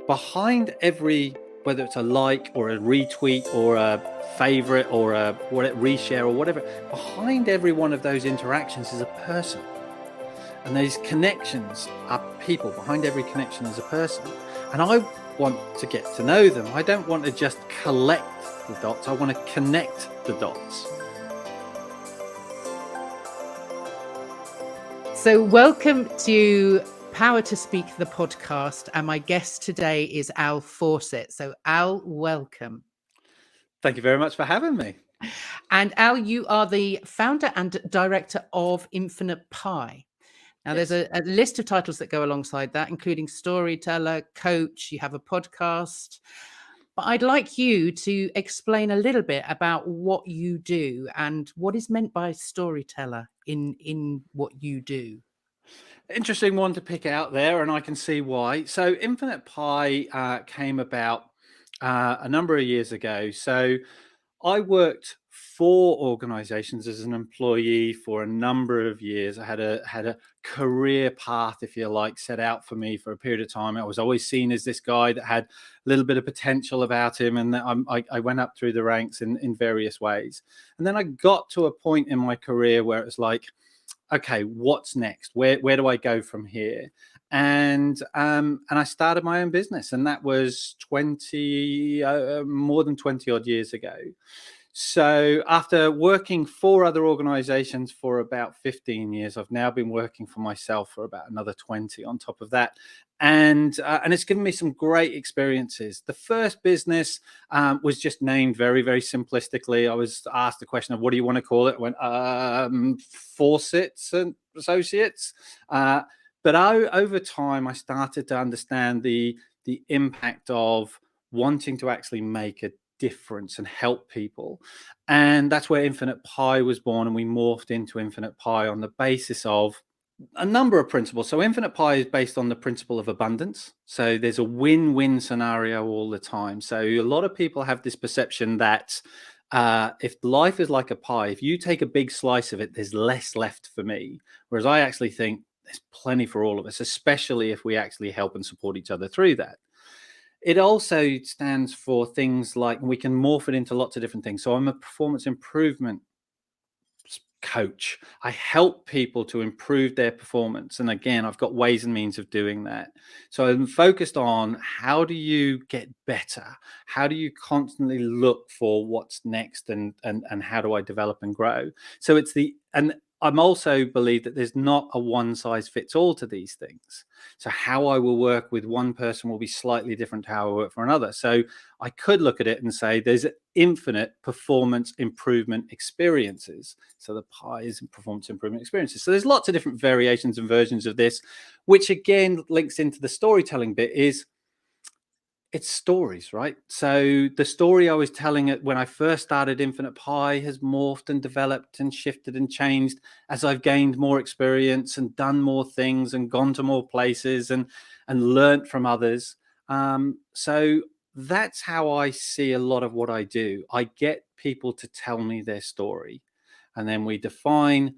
behind every, whether it's a like or a retweet or a favorite or a reshare or whatever, behind every one of those interactions is a person. And these connections are people. Behind every connection is a person. And I want to get to know them. I don't want to just collect the dots. I want to connect the dots. So welcome to Power to Speak, the podcast. And my guest today is Al Fawcett. So Al, welcome. Thank you very much for having me. And Al, you are the founder and director of Infinite Pi. Now, Yes. There's a list of titles that go alongside that, including storyteller, coach, you have a podcast. But I'd like you to explain a little bit about what you do and what is meant by storyteller in what you do. Interesting one to pick out there, and I can see why. So Infinite Pi came about a number of years ago. So I worked for organizations as an employee for a number of years. I had a career path, if you like, set out for me for a period of time. I was always seen as this guy that had a little bit of potential about him, and I went up through the ranks in various ways. And then I got to a point in my career where it was like, okay, what's next? Where do I go from here? And I started my own business, and that was more than 20 odd years ago. So after working for other organizations for about 15 years, I've now been working for myself for about another 20 on top of that. And it's given me some great experiences. The first business was just named very, very simplistically. I was asked the question of, what do you want to call it? I went, Fawcett's and Associates. But over time, I started to understand the impact of wanting to actually make a difference and help people. And that's where Infinite Pi was born, and we morphed into Infinite Pi on the basis of a number of principles. So Infinite Pi is based on the principle of abundance. So there's a win-win scenario all the time. So a lot of people have this perception that if life is like a pie, if you take a big slice of it, there's less left for me. Whereas I actually think there's plenty for all of us, especially if we actually help and support each other through that. It also stands for things like, we can morph it into lots of different things. So I'm a performance improvement coach. I help people to improve their performance. And again, I've got ways and means of doing that. So I'm focused on, how do you get better? How do you constantly look for what's next, and how do I develop and grow? So I'm also believe that there's not a one size fits all to these things. So how I will work with one person will be slightly different to how I work for another. So I could look at it and say there's infinite performance improvement experiences. So the Pi is performance improvement experiences. So there's lots of different variations and versions of this, which again links into the storytelling bit. It's stories, right? So the story I was telling it when I first started Infinite Pi has morphed and developed and shifted and changed as I've gained more experience and done more things and gone to more places and learnt from others. So that's how I see a lot of what I do. I get people to tell me their story, and then we define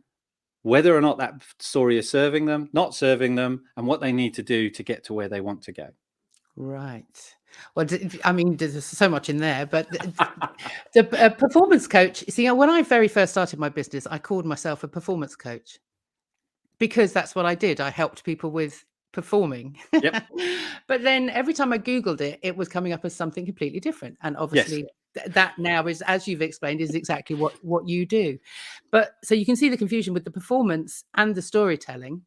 whether or not that story is serving them, not serving them, and what they need to do to get to where they want to go. Right. Well, I mean, there's so much in there, but the performance coach, see, when I very first started my business, I called myself a performance coach because that's what I did. I helped people with performing. Yep. But then every time I Googled it, it was coming up as something completely different. And obviously that now is, as you've explained, is exactly what you do. But so you can see the confusion with the performance and the storytelling.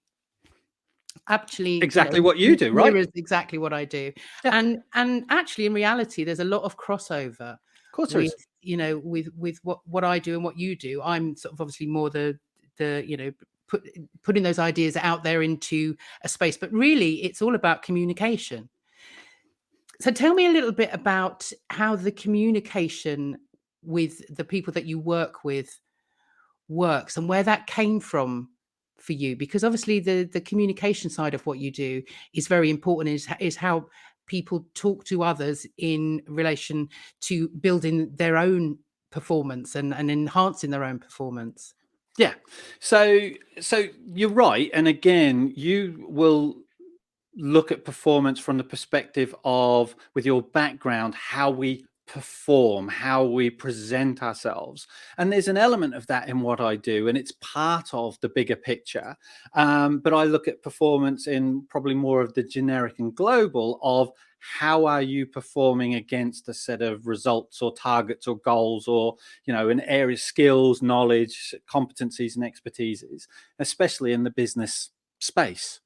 Actually, Exactly what you do, right? Mirrors exactly what I do. Yeah. And actually, in reality, there's a lot of crossover Of course there with is. with what I do and what you do. I'm sort of obviously more the putting those ideas out there into a space, but really it's all about communication. So tell me a little bit about how the communication with the people that you work with works and where that came from for you, because obviously the communication side of what you do is very important, is how people talk to others in relation to building their own performance and enhancing their own performance. Yeah. So you're right. And again, you will look at performance from the perspective of, with your background, how we perform, how we present ourselves. And there's an element of that in what I do, and it's part of the bigger picture. But I look at performance in probably more of the generic and global of how are you performing against a set of results or targets or goals, or, you know, an area, skills, knowledge, competencies and expertises, especially in the business space.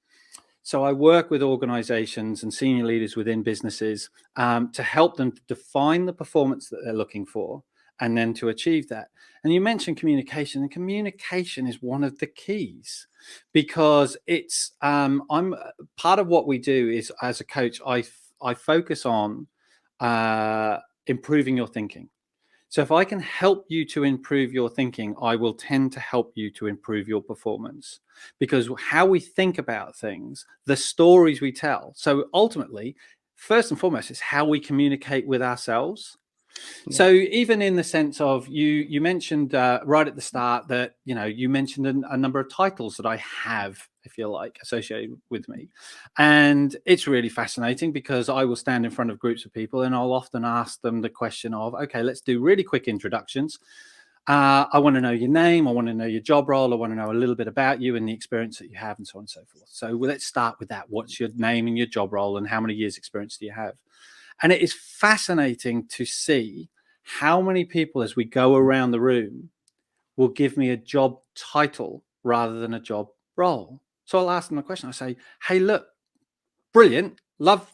So I work with organizations and senior leaders within businesses to help them define the performance that they're looking for and then to achieve that. And you mentioned communication, and communication is one of the keys, because it's I'm part of what we do is, as a coach, I focus on improving your thinking. So if I can help you to improve your thinking, I will tend to help you to improve your performance, because how we think about things, the stories we tell. So ultimately, first and foremost, it's how we communicate with ourselves. Yeah. So even in the sense of, you mentioned right at the start that, you know, you mentioned a number of titles that I have, if you like, associated with me. And it's really fascinating, because I will stand in front of groups of people and I'll often ask them the question of, okay, let's do really quick introductions. I want to know your name. I want to know your job role. I want to know a little bit about you and the experience that you have, and so on and so forth. So let's start with that. What's your name and your job role, and how many years experience do you have? And it is fascinating to see how many people, as we go around the room, will give me a job title rather than a job role. So I'll ask them a question. I say, hey, look, brilliant. Love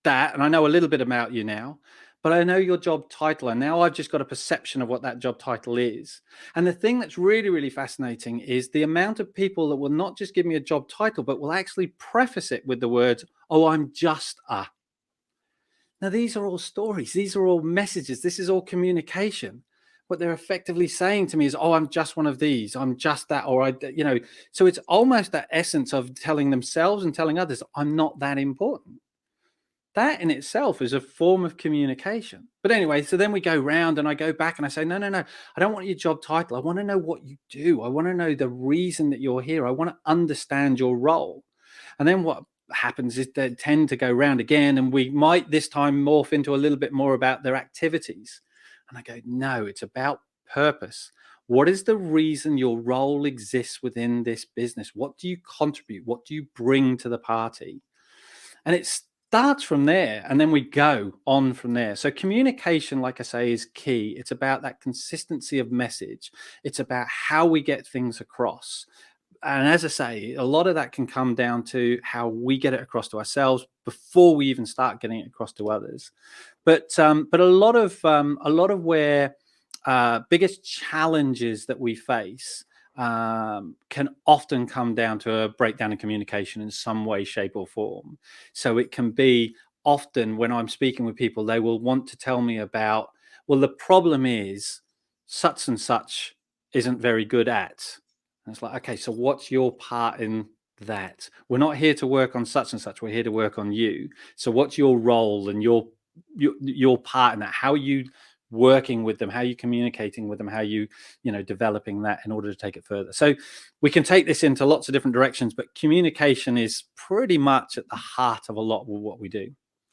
that. And I know a little bit about you now, but I know your job title. And now I've just got a perception of what that job title is. And the thing that's really, really fascinating is the amount of people that will not just give me a job title, but will actually preface it with the words, oh, I'm just a. Now, these are all stories. These are all messages. This is all communication. What they're effectively saying to me is, oh, I'm just one of these. I'm just that. Or I, you know, so it's almost that essence of telling themselves and telling others, I'm not that important. That in itself is a form of communication. But anyway, so then we go round and I go back and I say, no, no, no, I don't want your job title. I want to know what you do. I want to know the reason that you're here. I want to understand your role. And then what happens is they tend to go round again, and we might this time morph into a little bit more about their activities. And I go, no, it's about purpose. What is the reason your role exists within this business? What do you contribute? What do you bring to the party? And it starts from there, and then we go on from there. So communication, like I say, is key. It's about that consistency of message. It's about how we get things across. And as I say, a lot of that can come down to how we get it across to ourselves before we even start getting it across to others. But a lot of where biggest challenges that we face can often come down to a breakdown in communication in some way, shape, or form. So it can be, often when I'm speaking with people, they will want to tell me about, well, the problem is such and such isn't very good at. And it's like, okay, so what's your part in that? We're not here to work on such and such. We're here to work on you. So what's your role and your part in that? How are you working with them? How are you communicating with them? How are you, you know, developing that in order to take it further? So we can take this into lots of different directions, but communication is pretty much at the heart of a lot of what we do.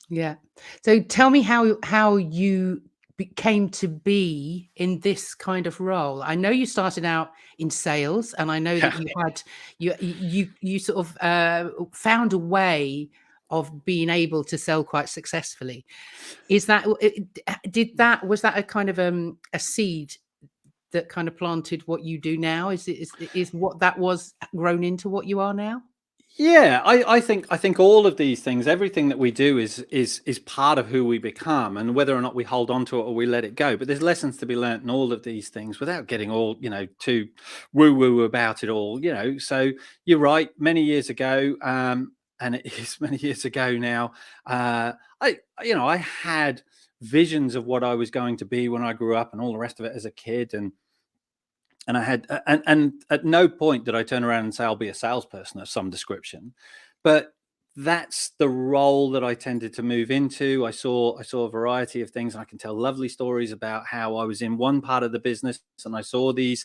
Yeah. So tell me how you came to be in this kind of role. I know you started out in sales, and I know that Yeah. you had you sort of found a way of being able to sell quite successfully. Is that did that was that a kind of a seed that kind of planted what you do now? Is what that was grown into what you are now? Yeah, I think all of these things, everything that we do is part of who we become, and whether or not we hold on to it or we let it go. But there's lessons to be learnt in all of these things without getting all, you know, too woo woo about it all, you know. So you're right, many years ago, and it is many years ago now. I you know, I had visions of what I was going to be when I grew up and all the rest of it as a kid, and I had, and at no point did I turn around and say I'll be a salesperson of some description. But that's the role that I tended to move into. I saw a variety of things, and I can tell lovely stories about how I was in one part of the business and I saw these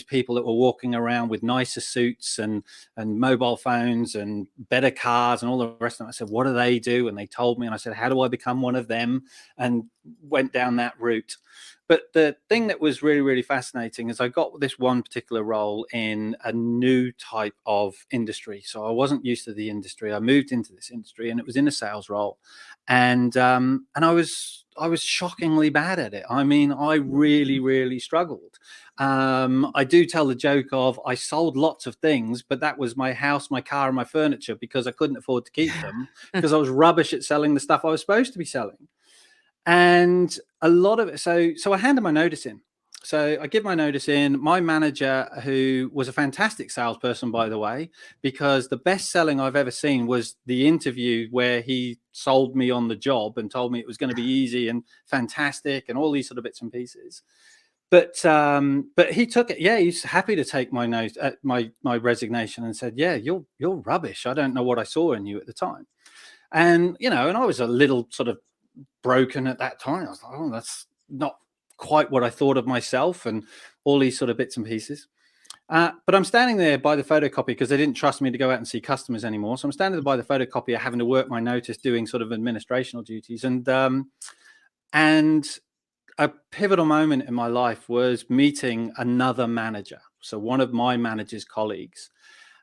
people that were walking around with nicer suits and mobile phones and better cars and all the rest of it. I said, what do they do? And they told me, and I said, how do I become one of them? And went down that route. But the thing that was really, really fascinating is I got this one particular role in a new type of industry. So I wasn't used to the industry. I moved into this industry, and it was in a sales role, and I was shockingly bad at it. I mean, I really, really struggled. I do tell the joke of I sold lots of things, but that was my house, my car, and my furniture because I couldn't afford to keep them because I was rubbish at selling the stuff I was supposed to be selling. And a lot of it, so I handed my notice in. So I give my notice in. My manager, who was a fantastic salesperson, by the way, because the best selling I've ever seen was the interview where he sold me on the job and told me it was going to be easy and fantastic and all these sort of bits and pieces. But he took it. Yeah, he's happy to take my note, my resignation, and said, "Yeah, you're rubbish. I don't know what I saw in you at the time." And and I was a little sort of broken at that time. I was like, oh, that's not quite what I thought of myself, and all these sort of bits and pieces. But I'm standing there by the photocopy because they didn't trust me to go out and see customers anymore. So I'm standing there by the photocopier, having to work my notice, doing sort of administrational duties, and a pivotal moment in my life was meeting another manager. So one of my manager's colleagues,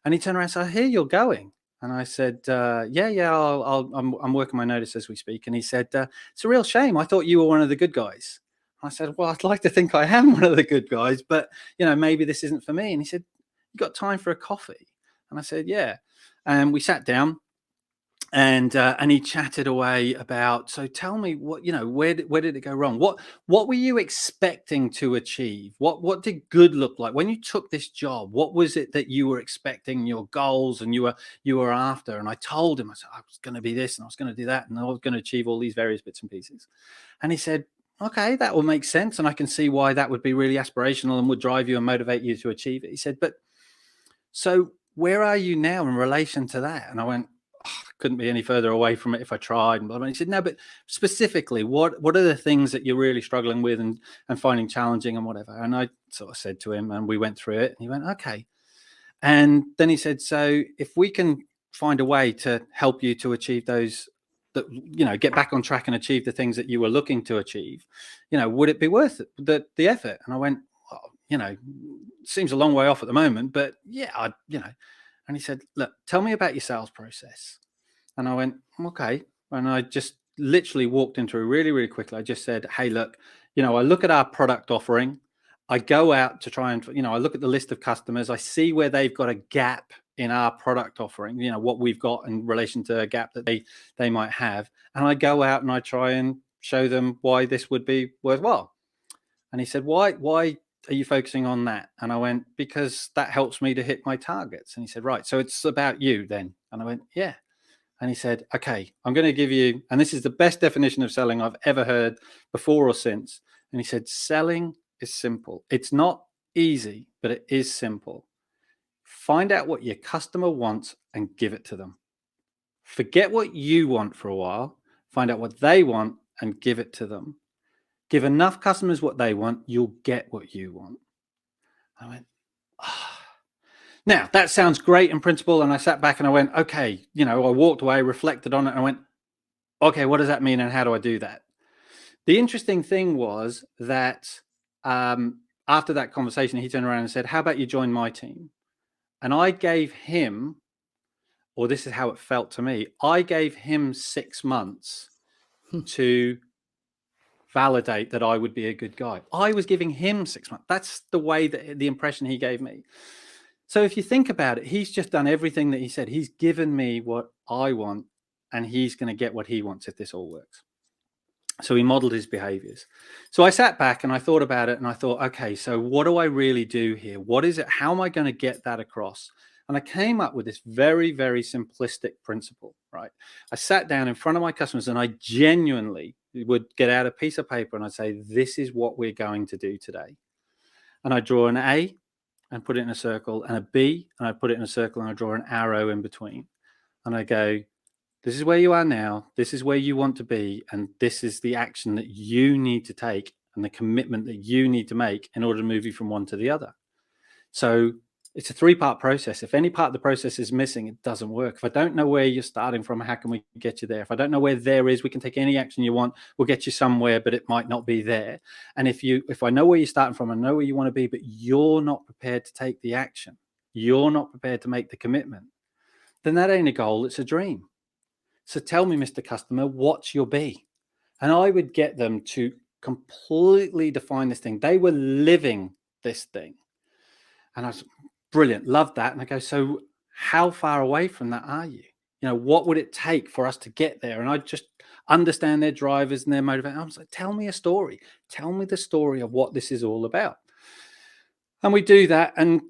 and he turned around and said, I hear you're going. And I said, yeah, I'm working my notice as we speak. And he said, it's a real shame. I thought you were one of the good guys. I said, well, I'd like to think I am one of the good guys, but maybe this isn't for me. And he said, you got time for a coffee? And I said, yeah. And we sat down, and he chatted away about, so tell me, what where did it go wrong? What were you expecting to achieve? What did good look like when you took this job? What was it that you were expecting, your goals, and you were after? And I told him, I said, I was going to be this and I was going to do that and I was going to achieve all these various bits and pieces. And he said, okay, that will make sense, and I can see why that would be really aspirational and would drive you and motivate you to achieve it. He said, but so where are you now in relation to that? And I went, couldn't be any further away from it if I tried. And he said, no, but specifically, what are the things that you're really struggling with and finding challenging and whatever? And I sort of said to him, and we went through it, and he went, okay. And then he said, so if we can find a way to help you to achieve those, that get back on track and achieve the things that you were looking to achieve, would it be worth it, the effort? And I went, well, seems a long way off at the moment, but yeah, and he said, look, tell me about your sales process. And I went, okay. And I just literally walked into it really, really quickly. I just said, hey, look, I look at our product offering. I go out to try and, I look at the list of customers. I see where they've got a gap in our product offering, what we've got in relation to a gap that they might have. And I go out and I try and show them why this would be worthwhile. And he said, why are you focusing on that? And I went, because that helps me to hit my targets. And he said, right, so it's about you then. And I went, yeah. And he said, okay, I'm going to give you, and this is the best definition of selling I've ever heard before or since. And he said, selling is simple. It's not easy, but it is simple. Find out what your customer wants and give it to them. Forget what you want for a while, find out what they want and give it to them. Give enough customers what they want, you'll get what you want. I went, ah. Now, that sounds great in principle. And I sat back and I went, okay, I walked away, reflected on it, and I went, okay, what does that mean and how do I do that? The interesting thing was that after that conversation, he turned around and said, how about you join my team? And I gave him, or this is how it felt to me, I gave him 6 months to validate that I would be a good guy. I was giving him 6 months. That's the way that the impression he gave me. So if you think about it, he's just done everything that he said. He's given me what I want, and he's going to get what he wants if this all works. So he modeled his behaviors. So I sat back and I thought about it, and I thought, okay, so what do I really do here? What is it? How am I going to get that across? And I came up with this very, very simplistic principle, right? I sat down in front of my customers and I genuinely would get out a piece of paper and I'd say, this is what we're going to do today. And I draw an A and put it in a circle, and a B, and I put it in a circle, and I draw an arrow in between. And I go, This is where you are now. This is where you want to be. And this is the action that you need to take and the commitment that you need to make in order to move you from one to the other. So it's a 3-part process. If any part of the process is missing, it doesn't work. If I don't know where you're starting from, how can we get you there? If I don't know where there is, we can take any action you want. We'll get you somewhere, but it might not be there. And if I know where you're starting from, I know where you want to be, but you're not prepared to take the action, you're not prepared to make the commitment, then that ain't a goal, it's a dream. So tell me, Mr. Customer, what's your B? And I would get them to completely define this thing. They were living this thing. And I was brilliant, loved that. And I go, so how far away from that are you? You know, what would it take for us to get there? And I just understand their drivers and their motivation. I was like, tell me a story. Tell me the story of what this is all about. And we do that. And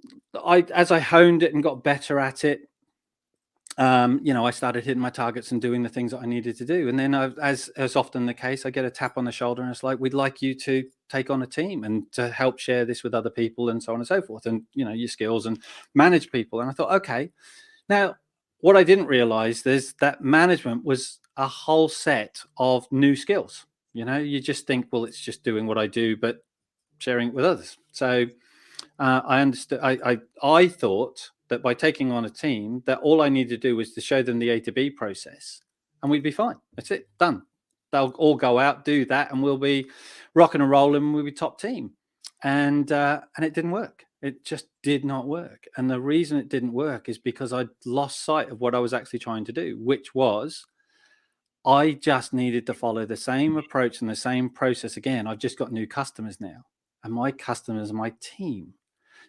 as I honed it and got better at it, I started hitting my targets and doing the things that I needed to do. And then, as often the case, I get a tap on the shoulder, and it's like, we'd like you to take on a team and to help share this with other people, and so on and so forth, and your skills and manage people. And I thought, okay, now what I didn't realize is that management was a whole set of new skills. You just think, well, it's just doing what I do, but sharing it with others. So I understood. I thought that by taking on a team, that all I needed to do was to show them the A to B process, and we'd be fine. That's it, done. They'll all go out, do that, and we'll be rocking and rolling. And we'll be top team, and it didn't work. It just did not work. And the reason it didn't work is because I'd lost sight of what I was actually trying to do, which was I just needed to follow the same approach and the same process again. I've just got new customers now, and my customers are my team.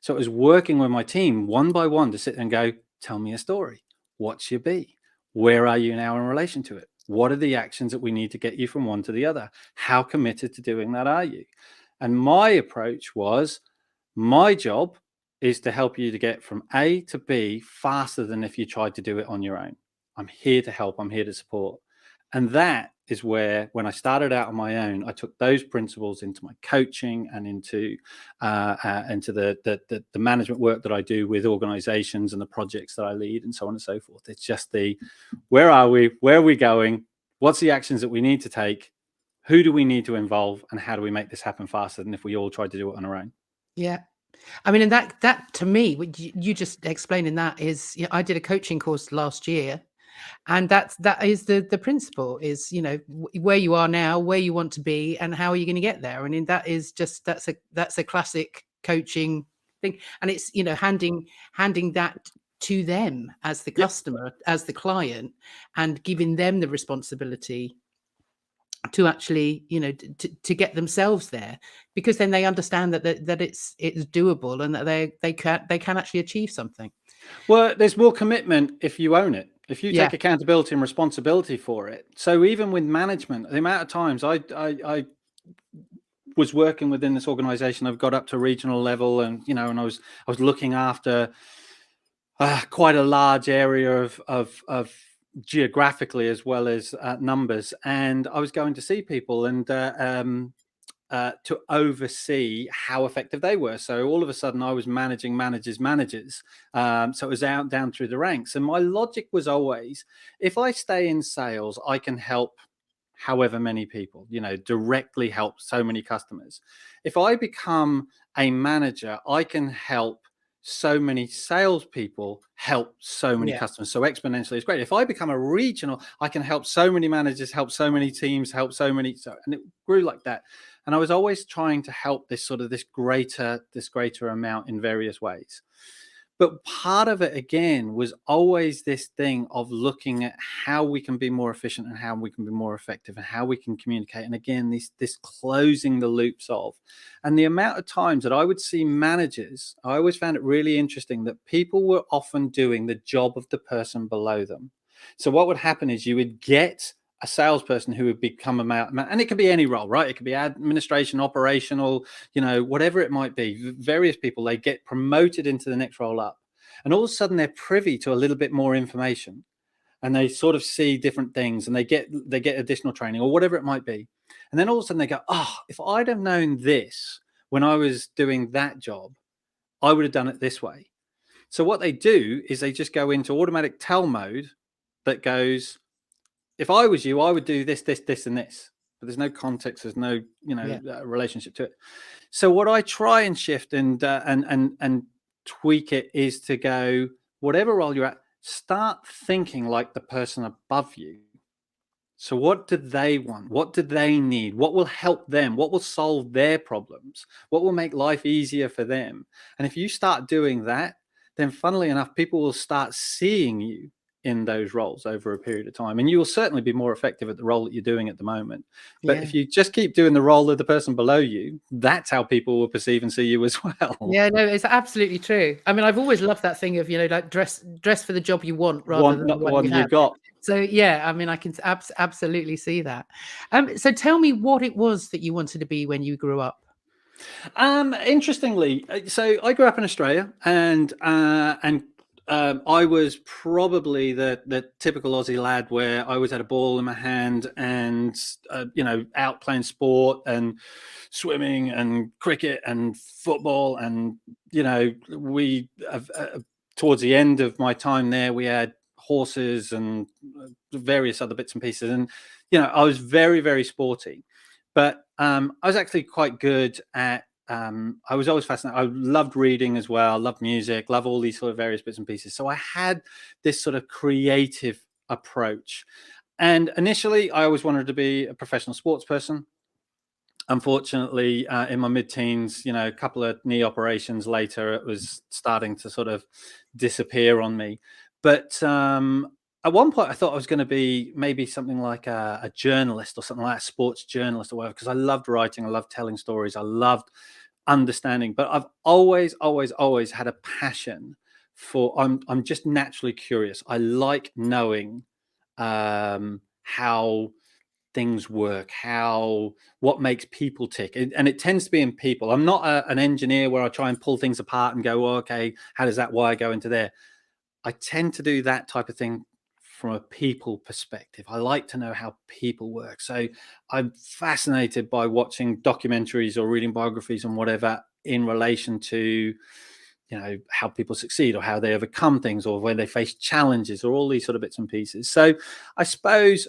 So it was working with my team one by one to sit and go, tell me a story. What's your B? Where are you now in relation to it? What are the actions that we need to get you from one to the other? How committed to doing that are you? And my approach was, my job is to help you to get from A to B faster than if you tried to do it on your own. I'm here to help. I'm here to support. And that is where, when I started out on my own, I took those principles into my coaching and into the management work that I do with organizations and the projects that I lead and so on and so forth. It's just where are we? Where are we going? What's the actions that we need to take? Who do we need to involve? And how do we make this happen faster than if we all tried to do it on our own? Yeah. I mean, and that to me, what you just explaining that is, I did a coaching course last year, and that is the principle is, where you are now, where you want to be, and how are you going to get there. I mean, that is just that's a classic coaching thing, and it's handing that to them as the Yep. customer, as the client, and giving them the responsibility to actually, to get themselves there, because then they understand that it's doable, and that they can actually achieve something. Well, there's more commitment if you own it, if you Yeah. take accountability and responsibility for it. So even with management, the amount of times I was working within this organization, I've got up to regional level, and and I was looking after quite a large area of geographically as well as numbers, and I was going to see people and to oversee how effective they were. So all of a sudden, I was managing managers. So it was down through the ranks, and my logic was always, if I stay in sales, I can help however many people, directly help so many customers. If I become a manager, I can help so many salespeople help so many Yeah. customers. So exponentially, it's great. If I become a regional, I can help so many managers, help so many teams, help so many. And it grew like that. And I was always trying to help this greater amount in various ways. But part of it, again, was always this thing of looking at how we can be more efficient and how we can be more effective and how we can communicate. And again, this closing the loops of, and the amount of times that I would see managers, I always found it really interesting that people were often doing the job of the person below them. So what would happen is you would get a salesperson who would become and it could be any role, right? It could be administration, operational, whatever it might be. Various people, they get promoted into the next role up, and all of a sudden they're privy to a little bit more information, and they sort of see different things, and they get additional training or whatever it might be. And then all of a sudden they go, oh, if I'd have known this when I was doing that job, I would have done it this way. So what they do is they just go into automatic tell mode that goes, if I was you, I would do this, this, this, and this. But there's no context. There's no, Yeah. relationship to it. So what I try and shift and tweak it is to go, whatever role you're at, start thinking like the person above you. So what do they want? What do they need? What will help them? What will solve their problems? What will make life easier for them? And if you start doing that, then funnily enough, people will start seeing you in those roles over a period of time. And you will certainly be more effective at the role that you're doing at the moment. But Yeah. if you just keep doing the role of the person below you, that's how people will perceive and see you as well. Yeah, no, it's absolutely true. I mean, I've always loved that thing of, like dress for the job you want rather Want than the not the one you one have. you've got. So yeah, I mean, I can absolutely see that. So tell me what it was that you wanted to be when you grew up. Interestingly, so I grew up in Australia, and I was probably the typical Aussie lad where I always had a ball in my hand, and out playing sport and swimming and cricket and football, and we towards the end of my time there, we had horses and various other bits and pieces, and I was very, very sporty, but I was actually quite good at. I was always fascinated. I loved reading as well. Loved music. Love all these sort of various bits and pieces. So I had this sort of creative approach. And initially, I always wanted to be a professional sports person. Unfortunately, in my mid-teens, a couple of knee operations later, it was starting to sort of disappear on me. But at one point, I thought I was going to be maybe something like a journalist or something like a sports journalist or whatever, because I loved writing, I loved telling stories, I loved understanding. But I've always, always, always had a passion for. I'm just naturally curious. I like knowing how things work, what makes people tick, and it tends to be in people. I'm not an engineer where I try and pull things apart and go, oh, okay, how does that wire go into there? I tend to do that type of thing from a people perspective. I like to know how people work. So I'm fascinated by watching documentaries or reading biographies and whatever in relation to how people succeed or how they overcome things or where they face challenges or all these sort of bits and pieces. So I suppose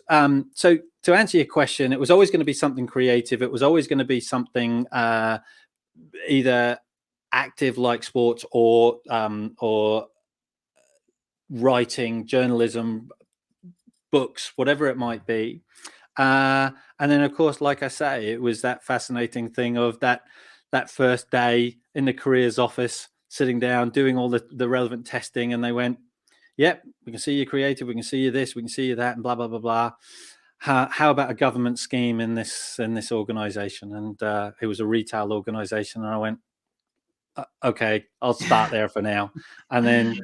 so to answer your question, it was always going to be something creative. It was always going to be something either active like sports or writing, journalism, books, whatever it might be. And then, of course, like I say, it was that fascinating thing of that first day in the careers office, sitting down, doing all the relevant testing, and they went, "Yep, we can see you're creative. We can see you this. We can see you that, and blah blah blah blah. How about a government scheme in this organisation?" And it was a retail organisation, and I went, okay, I'll start there for now, and then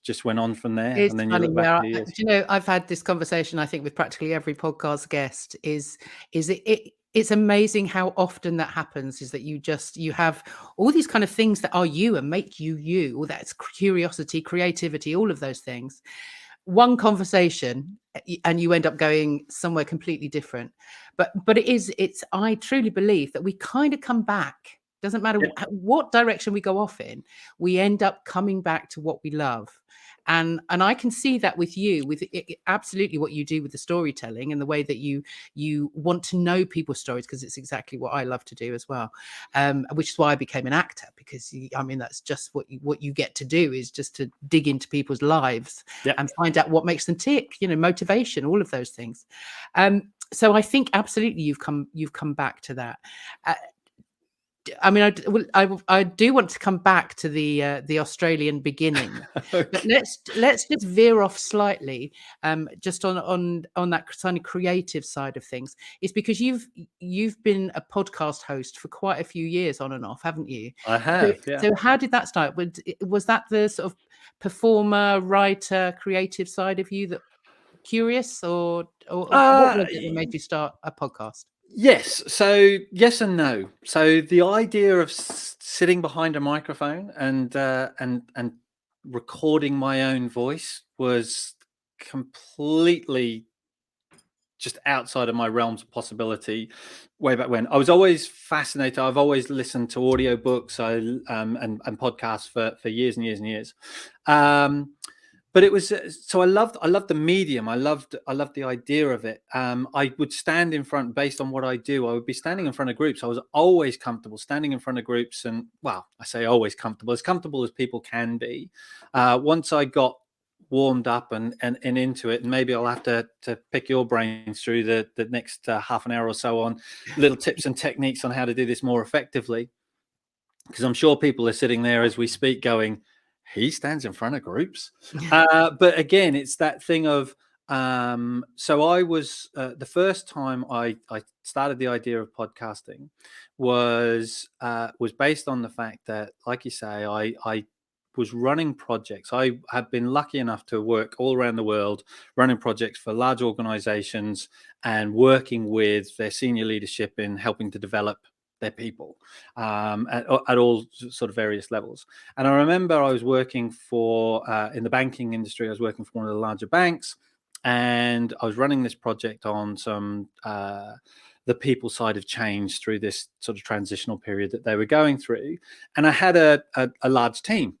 just went on from there. It's And then you funny, look back yeah. at the years. I've had this conversation, I think, with practically every podcast guest. It's amazing how often that happens. Is that you have all these kind of things that are you and make you, or that's curiosity, creativity, all of those things. One conversation, and you end up going somewhere completely different. But it's. I truly believe that we kind of come back. Doesn't matter Yeah, what direction we go off in, we end up coming back to what we love. And I can see that with you, with absolutely what you do with the storytelling and the way that you want to know people's stories, because it's exactly what I love to do as well. Which is why I became an actor, because I mean that's just what you get to do, is just to dig into people's lives yeah. and find out what makes them tick, motivation, all of those things. So I think absolutely you've come back to that. I mean, I do want to come back to the Australian beginning, but Okay. let's just veer off slightly, just on that kind of creative side of things. It's because you've been a podcast host for quite a few years, on and off, haven't you? I So, have, yeah. so how did that start? Was that the sort of performer, writer, creative side of you that curious, or what Uh, was it that made you start a podcast? yes. So yes and no. So the idea of sitting behind a microphone and recording my own voice was completely just outside of my realms of possibility way back when. I was always fascinated. I've always listened to audiobooks and podcasts for years and years and years. but it was so I loved the medium. I loved the idea of it. I would stand in front, based on what I do, I would be standing in front of groups. I was always comfortable standing in front of groups, and well, I say always comfortable as people can be. Once I got warmed up and into it, and maybe I'll have to pick your brains through the next half an hour or so on little tips and techniques on how to do this more effectively, because I'm sure people are sitting there as we speak going, he stands in front of groups. But again, it's that thing of, so I was, the first time I started the idea of podcasting was based on the fact that, like you say, I was running projects. I had been lucky enough to work all around the world, running projects for large organizations and working with their senior leadership in helping to develop their people, at all sort of various levels. And I remember I was working for, in the banking industry, I was working for one of the larger banks, and I was running this project on some, the people side of change through this sort of transitional period that they were going through. And I had a large team,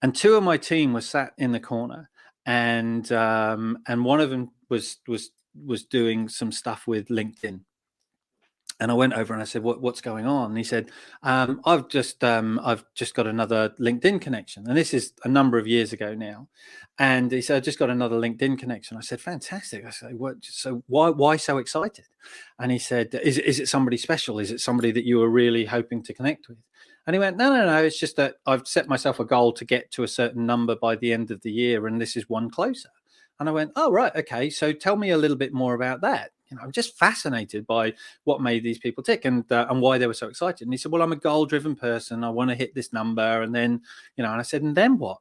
and two of my team were sat in the corner, and one of them was doing some stuff with LinkedIn. And I went over and I said, "What's going on?" And he said, I've just got another LinkedIn connection." And this is a number of years ago now. And he said, "I just got another LinkedIn connection." I said, "Fantastic." I said, "What? So why so excited?" And he said, "Is it somebody special? Is it somebody that you were really hoping to connect with?" And he went, "No. It's just that I've set myself a goal to get to a certain number by the end of the year, and this is one closer." And I went, "Oh, right. Okay. So tell me a little bit more about that." I'm just fascinated by what made these people tick, and why they were so excited. And he said, "Well, I'm a goal-driven person. I want to hit this number, and then, And I said, "And then what?"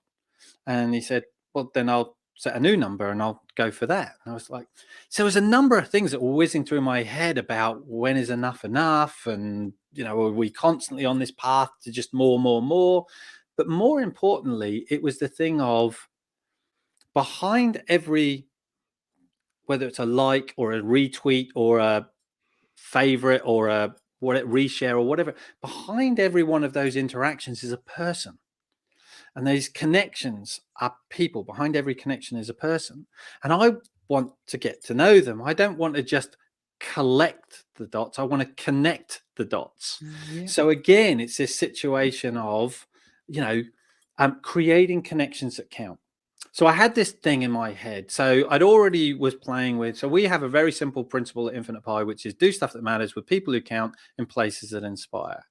And he said, "Well, then I'll set a new number and I'll go for that." And I was like, so there was a number of things that were whizzing through my head about when is enough enough, and are we constantly on this path to just more, more, more? But more importantly, it was the thing of, behind every, whether it's a like or a retweet or a favorite or a reshare or whatever, behind every one of those interactions is a person, and these connections are people. Behind every connection is a person, and I want to get to know them. I don't want to just collect the dots, I want to connect the dots. Yeah. So again, it's this situation of, creating connections that count. So I had this thing in my head. So I'd already was playing with. So we have a very simple principle at Infinite Pi, which is do stuff that matters with people who count in places that inspire.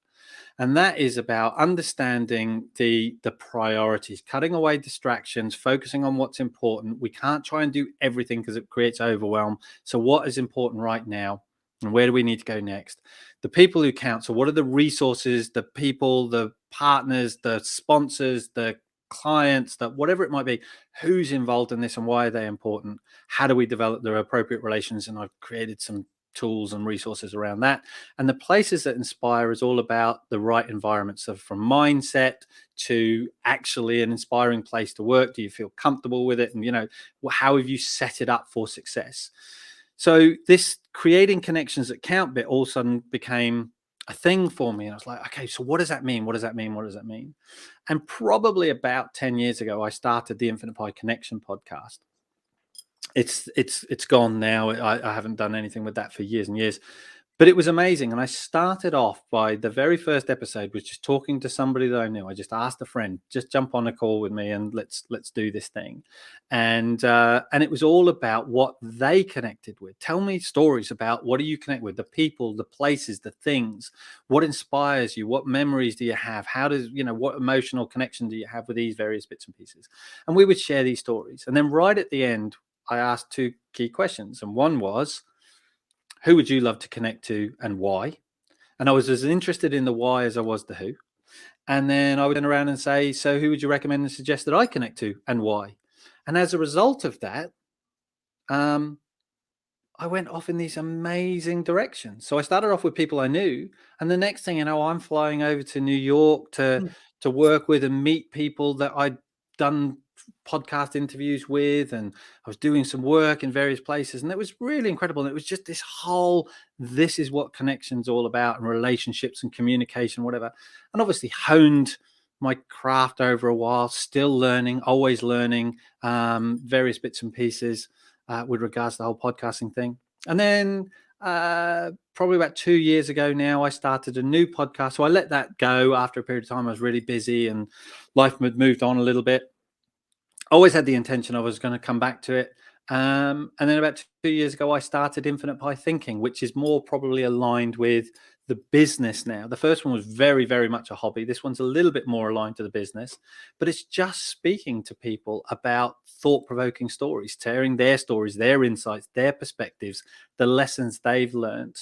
And that is about understanding the priorities, cutting away distractions, focusing on what's important. We can't try and do everything because it creates overwhelm. So what is important right now? And where do we need to go next? The people who count. So what are the resources, the people, the partners, the sponsors, the clients, that whatever it might be, who's involved in this and why are they important? How do we develop the appropriate relations? And I've created some tools and resources around that. And the places that inspire is all about the right environment. So from mindset to actually an inspiring place to work, do you feel comfortable with it? And how have you set it up for success? So this creating connections that count bit all of a sudden became a thing for me. And I was like, okay, so what does that mean? What does that mean? What does that mean? And probably about 10 years ago, I started the Infinite Pi Connection podcast. It's gone now. I haven't done anything with that for years and years, but it was amazing. And I started off by the very first episode was just talking to somebody that I knew. I just asked a friend, just jump on a call with me and let's do this thing. And it was all about what they connected with. Tell me stories about, what do you connect with? The people, the places, the things. What inspires you? What memories do you have? How does, what emotional connection do you have with these various bits and pieces? And we would share these stories. And then right at the end, I asked two key questions. And one was, who would you love to connect to and why? And I was as interested in the why as I was the who. And then I would turn around and say, so who would you recommend and suggest that I connect to and why? And as a result of that, I went off in these amazing directions. So I started off with people I knew, and the next thing you know, I'm flying over to New York to work with and meet people that I'd done podcast interviews with, and I was doing some work in various places, and it was really incredible. And it was just this whole, this is what connection's all about, and relationships and communication, whatever. And obviously honed my craft over a while, still learning, always learning various bits and pieces with regards to the whole podcasting thing. And then probably about 2 years ago now, I started a new podcast. So I let that go after a period of time. I was really busy and life had moved on a little bit. Always had the intention I was going to come back to it. And then about 2 years ago, I started Infinite Pi Thinking, which is more probably aligned with the business now. The first one was very, very much a hobby. This one's a little bit more aligned to the business, but it's just speaking to people about thought-provoking stories, sharing their stories, their insights, their perspectives, the lessons they've learned.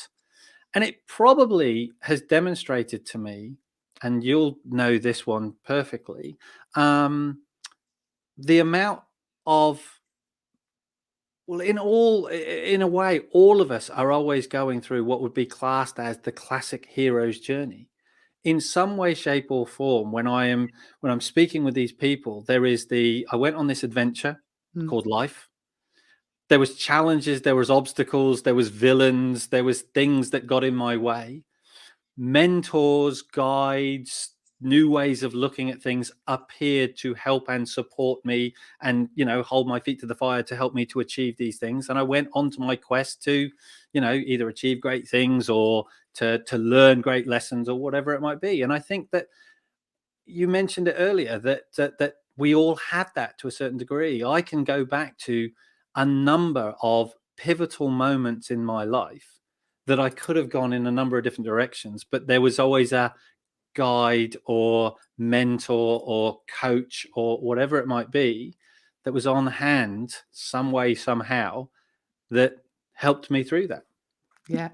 And it probably has demonstrated to me, and you'll know this one perfectly, the amount of, well, in a way, all of us are always going through what would be classed as the classic hero's journey in some way, shape, or form. When I'm speaking with these people, there is I went on this adventure Mm. called life. There was challenges, there was obstacles, there was villains, there was things that got in my way. Mentors, guides, new ways of looking at things appeared to help and support me and, hold my feet to the fire to help me to achieve these things. And I went on to my quest to, either achieve great things or to learn great lessons or whatever it might be. And I think that you mentioned it earlier that we all have that to a certain degree. I can go back to a number of pivotal moments in my life that I could have gone in a number of different directions, but there was always a guide or mentor or coach or whatever it might be that was on hand some way, somehow, that helped me through that. Yeah.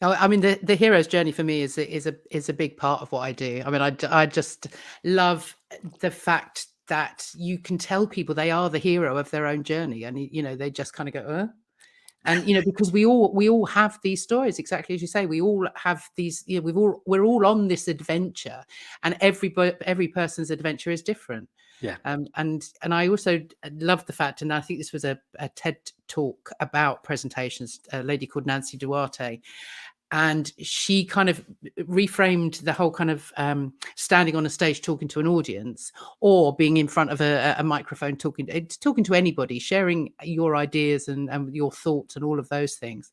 No, I mean the hero's journey for me is a big part of what I do. I mean, I just love the fact that you can tell people they are the hero of their own journey, and they just kind of go, and because we all have these stories, exactly as you say. We all have these. We're all on this adventure, and every person's adventure is different. Yeah. And I also love the fact, and I think this was a TED talk about presentations. A lady called Nancy Duarte, and she kind of reframed the whole kind of standing on a stage talking to an audience, or being in front of a microphone talking to anybody, sharing your ideas and your thoughts and all of those things,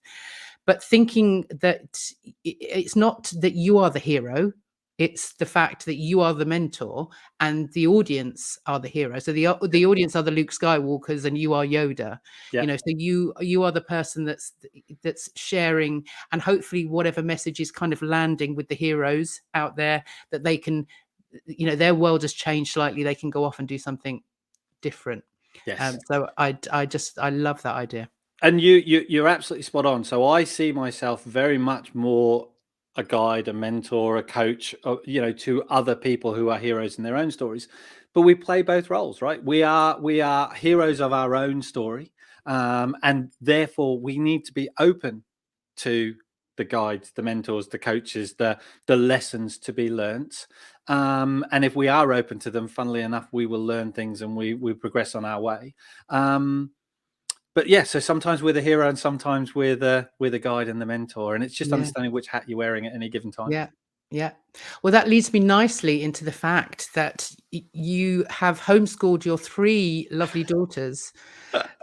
but thinking that it's not that you are the hero. It's the fact that you are the mentor and the audience are the hero. So the audience are the Luke Skywalkers and you are Yoda. Yeah. So you are the person that's sharing, and hopefully whatever message is kind of landing with the heroes out there, that they can, their world has changed slightly. They can go off and do something different. Yes. So I love that idea. And you're absolutely spot on. So I see myself very much more a guide, a mentor, a coach, to other people who are heroes in their own stories. But we play both roles, right? We are heroes of our own story, and therefore we need to be open to the guides, the mentors, the coaches, the lessons to be learnt. And if we are open to them, funnily enough, we will learn things and we progress on our way. But yeah, so sometimes we're the hero and sometimes we're the guide and the mentor, and it's just Yeah. understanding which hat you're wearing at any given time. Yeah. Yeah. Well, that leads me nicely into the fact that you have homeschooled your three lovely daughters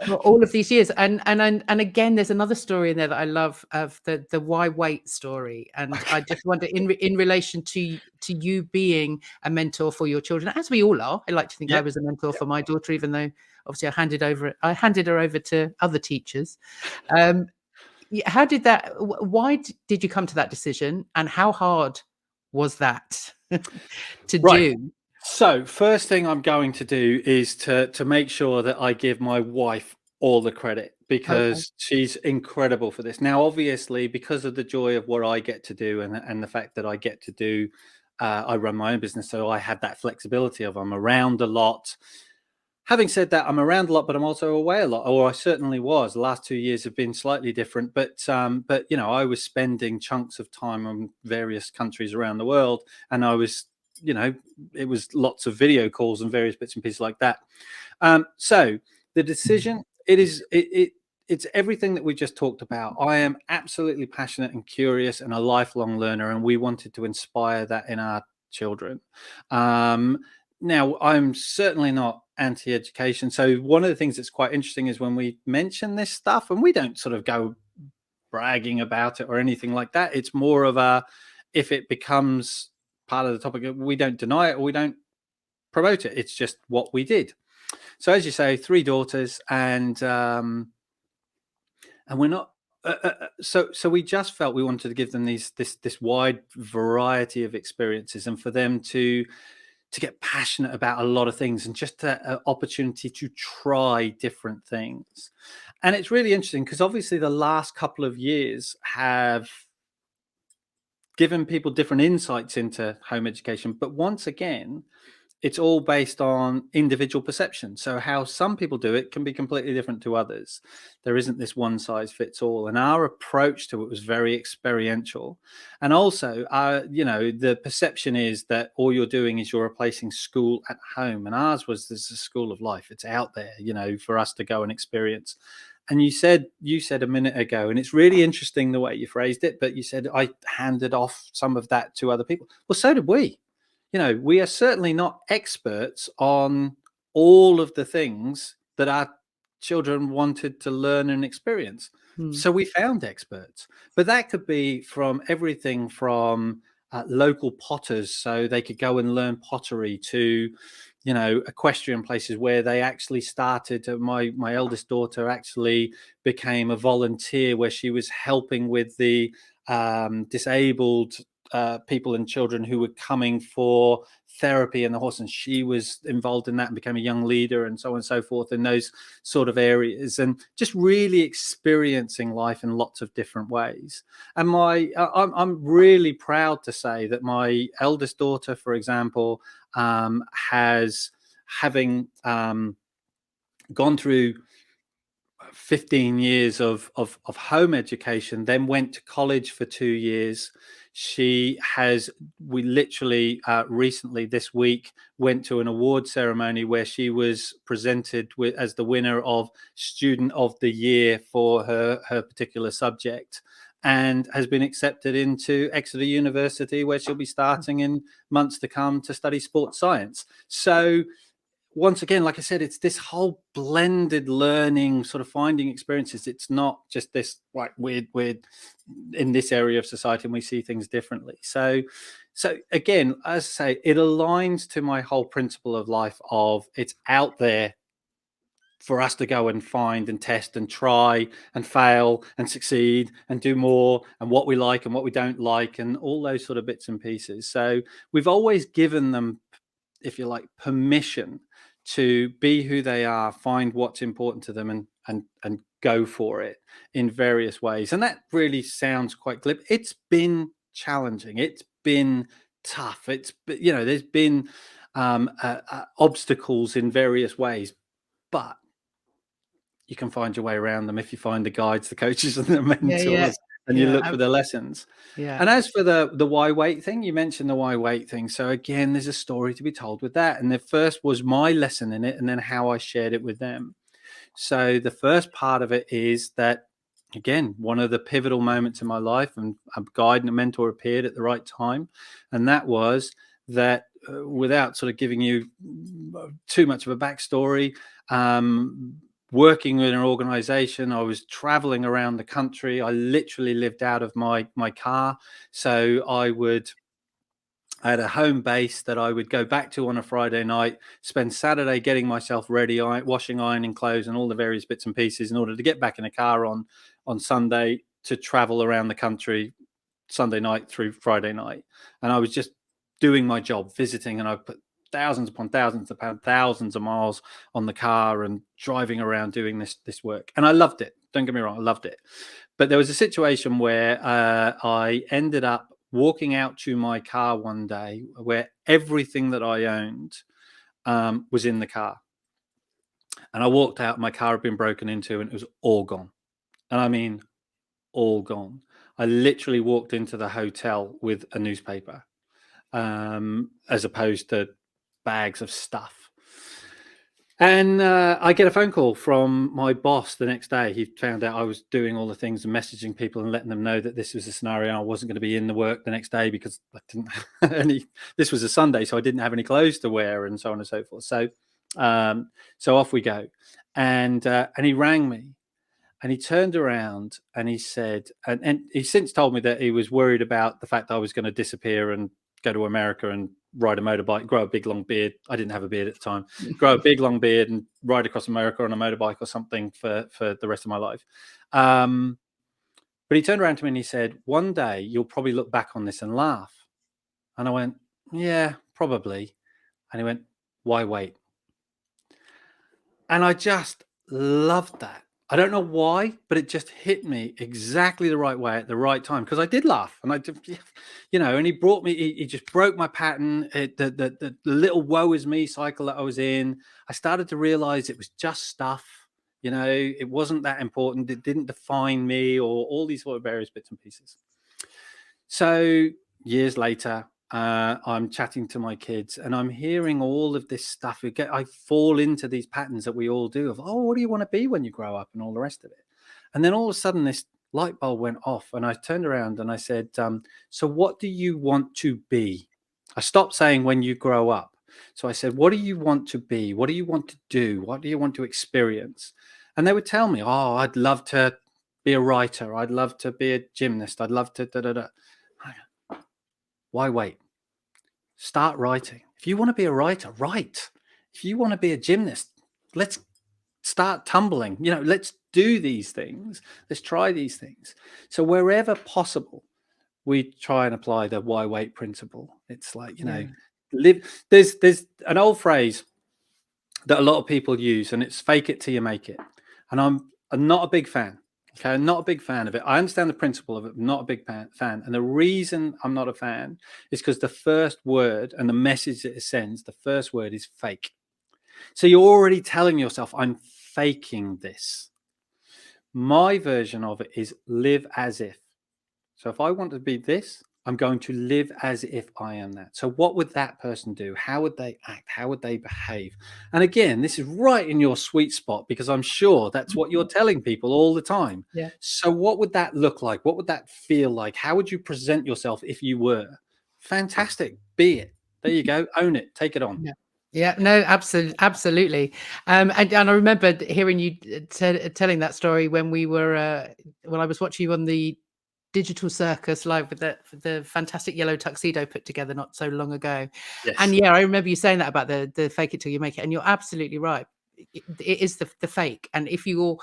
for all of these years. And again, there's another story in there that I love, of the why wait story. And I just wonder, in relation to you being a mentor for your children, as we all are. I like to think I Yep. was a mentor for my daughter, even though obviously I handed her over to other teachers. How did that? Why did you come to that decision, and how hard was that to Right. do? So first thing I'm going to do is to make sure that I give my wife all the credit, Okay. because she's incredible for this. Now, obviously, because of the joy of what I get to do and the fact that I get to do, I run my own business, so I have that flexibility of I'm around a lot. Having said that, I'm around a lot, but I'm also away a lot, or I certainly was. The last 2 years have been slightly different, but I was spending chunks of time on various countries around the world, and I was, it was lots of video calls and various bits and pieces like that. So the decision, it's everything that we just talked about. I am absolutely passionate and curious and a lifelong learner, and we wanted to inspire that in our children. Um, Now, I'm certainly not anti-education. So one of the things that's quite interesting is when we mention this stuff, and we don't sort of go bragging about it or anything like that. It's more of a, if it becomes part of the topic, we don't deny it or we don't promote it. It's just what we did. So as you say, three daughters, and we're not. So we just felt we wanted to give them this wide variety of experiences, and for them to get passionate about a lot of things, and just an opportunity to try different things. And it's really interesting because obviously the last couple of years have given people different insights into home education. But once again, it's all based on individual perception. So how some people do it can be completely different to others. There isn't this one size fits all. And our approach to it was very experiential. And also, the perception is that all you're doing is you're replacing school at home. And ours was, this is a school of life. It's out there, for us to go and experience. And you said a minute ago, and it's really interesting the way you phrased it, but you said I handed off some of that to other people. Well, so did we. We are certainly not experts on all of the things that our children wanted to learn and experience. Mm. So we found experts, but that could be from everything from local potters, so they could go and learn pottery, to equestrian places where they actually started. My eldest daughter actually became a volunteer where she was helping with the disabled people and children who were coming for therapy in the horse, and she was involved in that and became a young leader, and so on and so forth, in those sort of areas, and just really experiencing life in lots of different ways. And I'm really proud to say that my eldest daughter, for example, has, having gone through 15 years of home education, then went to college for 2 years. We literally recently this week went to an award ceremony where she was presented as the winner of Student of the Year for her particular subject, and has been accepted into Exeter University, where she'll be starting in months to come to study sports science. So once again, like I said, it's this whole blended learning, sort of finding experiences. It's not just this, like, we're in this area of society and we see things differently. So again, as I say, it aligns to my whole principle of life of, it's out there for us to go and find and test and try and fail and succeed and do more, and what we like and what we don't like, and all those sort of bits and pieces. So we've always given them, if you like, permission to be who they are, find what's important to them, and go for it in various ways. And that really sounds quite glib. It's been challenging. It's been tough. There's been obstacles in various ways, but you can find your way around them if you find the guides, the coaches, and the Yeah, yeah, mentors, and you yeah, look for the lessons. yeah. And as for the why wait thing, you mentioned the why wait thing. So again, there's a story to be told with that. And the first was my lesson in it, and then how I shared it with them. So the first part of it is that, again, one of the pivotal moments in my life, and a guide and a mentor appeared at the right time. And that was that, without sort of giving you too much of a backstory, working with an organization, I was traveling around the country. I literally lived out of my car. So I had a home base that I would go back to on a Friday night, spend Saturday getting myself ready, washing, ironing clothes, and all the various bits and pieces, in order to get back in a car on Sunday to travel around the country Sunday night through Friday night. And I was just doing my job, visiting, and I put thousands upon thousands of pounds, thousands of miles on the car, and driving around doing this work. And I loved it. Don't get me wrong, I loved it. But there was a situation where I ended up walking out to my car one day, where everything that I owned was in the car. And I walked out, my car had been broken into, and it was all gone. And I mean, all gone. I literally walked into the hotel with a newspaper, as opposed to bags of stuff. And I get a phone call from my boss the next day. He found out I was doing all the things and messaging people and letting them know that this was a scenario. I wasn't going to be in the work the next day because I didn't have any. This was a Sunday, so I didn't have any clothes to wear, and so on and so forth. Um, so off we go, and he rang me, and he turned around and he said, and he's since told me that he was worried about the fact that I was going to disappear and go to America and ride a motorbike, grow a big long beard. I didn't have a beard at the time. Grow a big long beard and ride across America on a motorbike or something for the rest of my life. But he turned around to me and he said, "One day you'll probably look back on this and laugh." And I went, "Yeah, probably." And he went, "Why wait?" And I just loved that. I don't know why, but it just hit me exactly the right way at the right time, because I did laugh, and I did, and he brought me. He just broke my pattern. The little woe is me cycle that I was in. I started to realize it was just stuff. It wasn't that important. It didn't define me, or all these sort of various bits and pieces. So years later, I'm chatting to my kids and I'm hearing all of this stuff. I fall into these patterns that we all do of, oh, what do you want to be when you grow up, and all the rest of it. And then all of a sudden this light bulb went off and I turned around and I said, so what do you want to be? I stopped saying when you grow up. So I said, what do you want to be? What do you want to do? What do you want to experience? And they would tell me, oh, I'd love to be a writer. I'd love to be a gymnast. I'd love to da da da. Why wait? Start writing. If you want to be a writer, write. If you want to be a gymnast, let's start tumbling. Let's do these things. Let's try these things. So wherever possible, we try and apply the why wait principle. It's like, Yeah. live. There's an old phrase that a lot of people use, and it's fake it till you make it. And I'm not a big fan. Okay, I'm not a big fan of it. I understand the principle of it, I'm not a big fan. And the reason I'm not a fan is because the first word and the message that it sends, the first word is fake. So you're already telling yourself, I'm faking this. My version of it is live as if. So if I want to be this, I'm going to live as if I am that. So what would that person do? How would they act? How would they behave? And again, this is right in your sweet spot, because I'm sure that's what you're telling people all the time. Yeah. So what would that look like? What would that feel like? How would you present yourself if you were? Fantastic. Be it. There you go. Own it. Take it on. Yeah. Yeah, no, absolutely. And I remember hearing you telling that story when I was watching you on the Digital Circus live with the fantastic yellow tuxedo put together not so long ago. And Yes. yeah, I remember you saying that about the fake it till you make it, and you're absolutely right. It is the fake. And if you're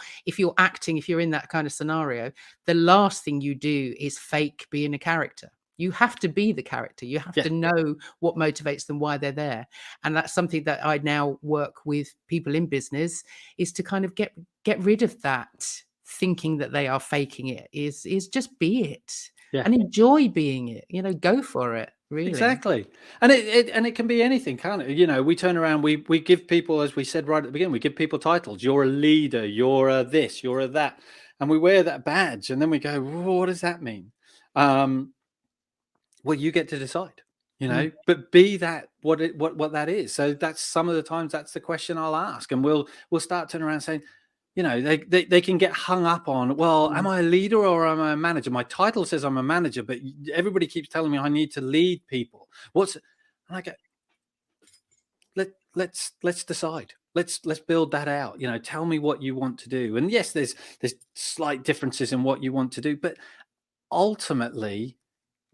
acting, if you're in that kind of scenario, the last thing you do is fake being a character. You have to be the character. You have Yeah. to know what motivates them, why they're there. And that's something that I now work with people in business, is to kind of get rid of that thinking that they are faking it. Is just be it Yeah. and enjoy being it. Go for it, really. Exactly. And it can be anything, can't it? We turn around, we give people, as we said right at the beginning, we give people titles. You're a leader, you're a this, you're a that. And we wear that badge and then we go, "Whoa, what does that mean?" Well, you get to decide, Mm, but be that what that is. So that's some of the times that's the question I'll ask, and we'll start turning around saying, they can get hung up on, well, mm, am I a leader or am I a manager? My title says I'm a manager, but everybody keeps telling me I need to lead people. And I go, let's decide. Let's build that out. Tell me what you want to do. And yes, there's slight differences in what you want to do, but ultimately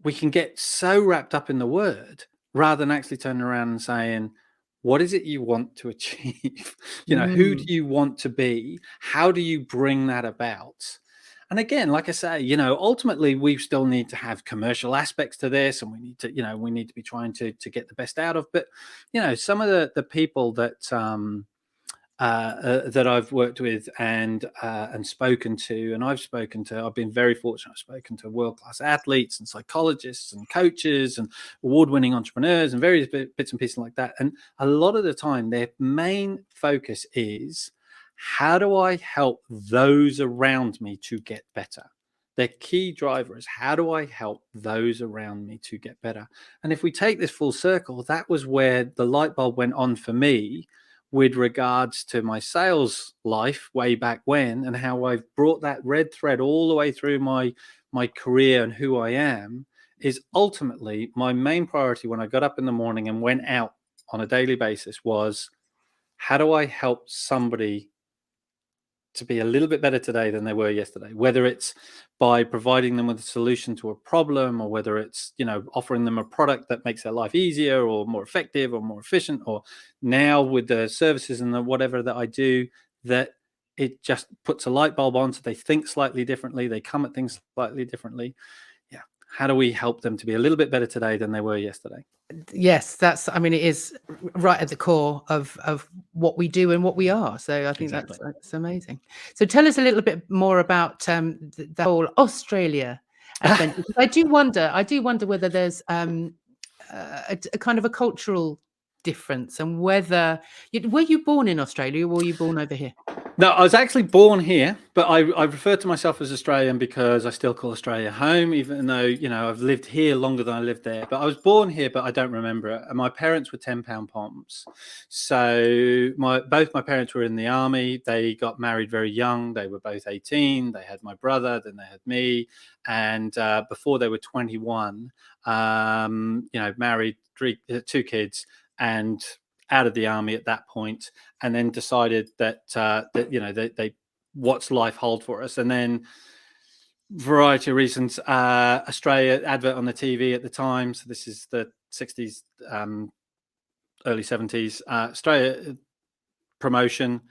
we can get so wrapped up in the word rather than actually turning around and saying, what is it you want to achieve? Who do mm, you want to be? How do you bring that about? And again, like I say, ultimately we still need to have commercial aspects to this, and we need to be trying to get the best out of. But some of the people that I've worked with and spoken to, and I've been very fortunate. I've spoken to world-class athletes and psychologists and coaches and award-winning entrepreneurs and various bits and pieces like that. And a lot of the time, their main focus is, how do I help those around me to get better? Their key driver is, how do I help those around me to get better? And if we take this full circle, that was where the light bulb went on for me, with regards to my sales life way back when, and how I've brought that red thread all the way through my career and who I am, is ultimately my main priority when I got up in the morning and went out on a daily basis was, how do I help somebody to be a little bit better today than they were yesterday, whether it's by providing them with a solution to a problem, or whether it's, offering them a product that makes their life easier or more effective or more efficient, or now with the services and the whatever that I do, that it just puts a light bulb on so they think slightly differently, they come at things slightly differently. Yeah, how do we help them to be a little bit better today than they were yesterday? Yes, I mean, it is right at the core of what we do and what we are. So I think Exactly. that's amazing. So tell us a little bit more about the whole Australia adventure. 'Cause I do wonder whether there's a kind of a cultural difference, and whether were you born in Australia, or were you born over here? No, I was actually born here, but I refer to myself as Australian because I still call Australia home, even though, I've lived here longer than I lived there. But I was born here, but I don't remember it. And my parents were 10-pound poms. So both my parents were in the army. They got married very young. They were both 18. They had my brother, then they had me. And before they were 21, married two kids, and out of the army at that point, and then decided that they what's life hold for us. And then, variety of reasons, Australia advert on the TV at the time, so this is the 60s, early 70s, Australia promotion,